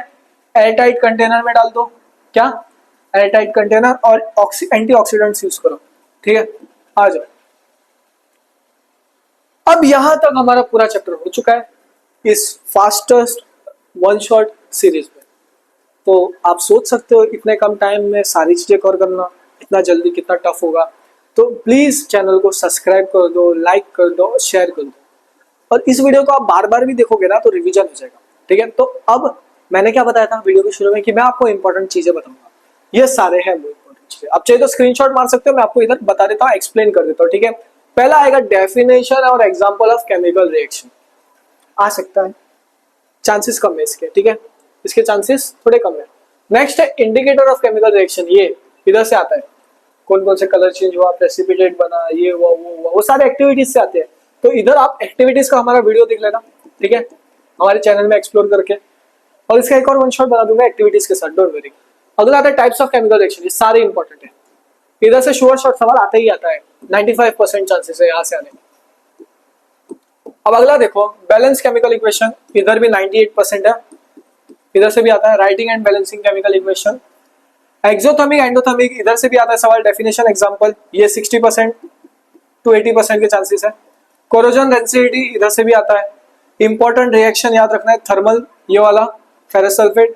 एयरटाइट कंटेनर में डाल दो, क्या, एयरटाइट कंटेनर, और एंटीऑक्सीडेंट्स यूज करो, ठीक है। आ जाओ, अब यहां तक हमारा पूरा चैप्टर हो चुका है इस फास्टेस्ट वन शॉट सीरीज में। तो आप सोच सकते हो इतने कम टाइम में सारी चीजें कवर करना इतना जल्दी कितना टफ होगा। तो प्लीज चैनल को सब्सक्राइब कर दो, लाइक कर दो, शेयर कर दो। और इस वीडियो को आप बार बार भी देखोगे ना तो रिवीजन हो जाएगा। ठीक है, तो अब मैंने क्या बताया था वीडियो के शुरू में कि मैं आपको इंपॉर्टेंट चीजें बताऊंगा, ये सारे हैं वो इंपॉर्टेंट चीजें। आप चाहे तो स्क्रीनशॉट मार सकते हो, मैं आपको इधर बता देता हूँ, एक्सप्लेन कर देता हूँ। ठीक है, पहला आएगा डेफिनेशन और एग्जाम्पल ऑफ केमिकल रिएक्शन, आ सकता है, चांसेस कम है इसके। ठीक है, इसके चांसेस थोड़े कम है। नेक्स्ट है इंडिकेटर ऑफ केमिकल रिएक्शन, ये इधर से आता है, कौन कौन से कलर चेंज हुआ, प्रेसिपिटेट बना, ये हुआ वो हुआ, वो सारे एक्टिविटीज से आते हैं। तो इधर आप एक्टिविटीज का हमारा वीडियो देख लेना, ठीक है, हमारे चैनल में एक्सप्लोर करके, और इसका एक और वन शॉट बना दूंगा एक्टिविटीज के साथ, डोंट वरी। अगला आता है टाइप्स ऑफ केमिकल रिएक्शन, ये सारे इंपॉर्टेंट है, इधर से श्योर शॉट सवाल आता ही आता है, 95% चांसेस है यहाँ से आने। अब अगला देखो बैलेंस केमिकल इक्वेशन, इधर भी 98% है, इधर से भी आता है। Writing and balancing chemical equation, exothermic endothermic, इधर से भी आता है सवाल, डेफिनेशन एग्जांपल, ये 60% to 80% के चांसेस है। कोरोजन डेंसिटी, इधर से भी आता है। इंपॉर्टेंट रिएक्शन याद रखना है, थर्मल ये वाला ferrous sulphate,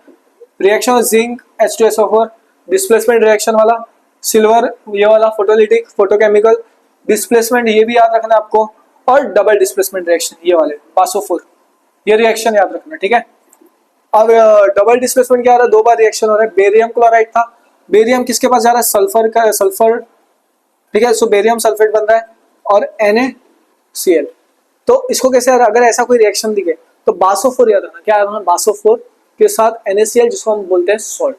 reaction zinc H2SO4, displacement reaction वाला सिल्वर ये वाला, फोटोलिटिक फोटोकेमिकल, डिस्प्लेसमेंट ये भी याद रखना है आपको, और डबल डिस्प्लेसमेंट रिएक्शन ये वाले बासोफोर, ये रिएक्शन याद रखना। ठीक है, अब डबल डिस्प्लेसमेंट क्या आ रहा है, दो बार रिएक्शन हो रहा है। बेरियम क्लोराइड था, बेरियम किसके पास जा रहा है, सल्फर का, सल्फर, ठीक है, सो बेरियम सल्फेट बन रहा है और NaCl। तो इसको कैसे, अगर ऐसा कोई रिएक्शन दिखे तो बासोफोर याद रखना, क्या है बासोफोर के साथ NaCl, जिसको हम बोलते हैं सॉल्ट।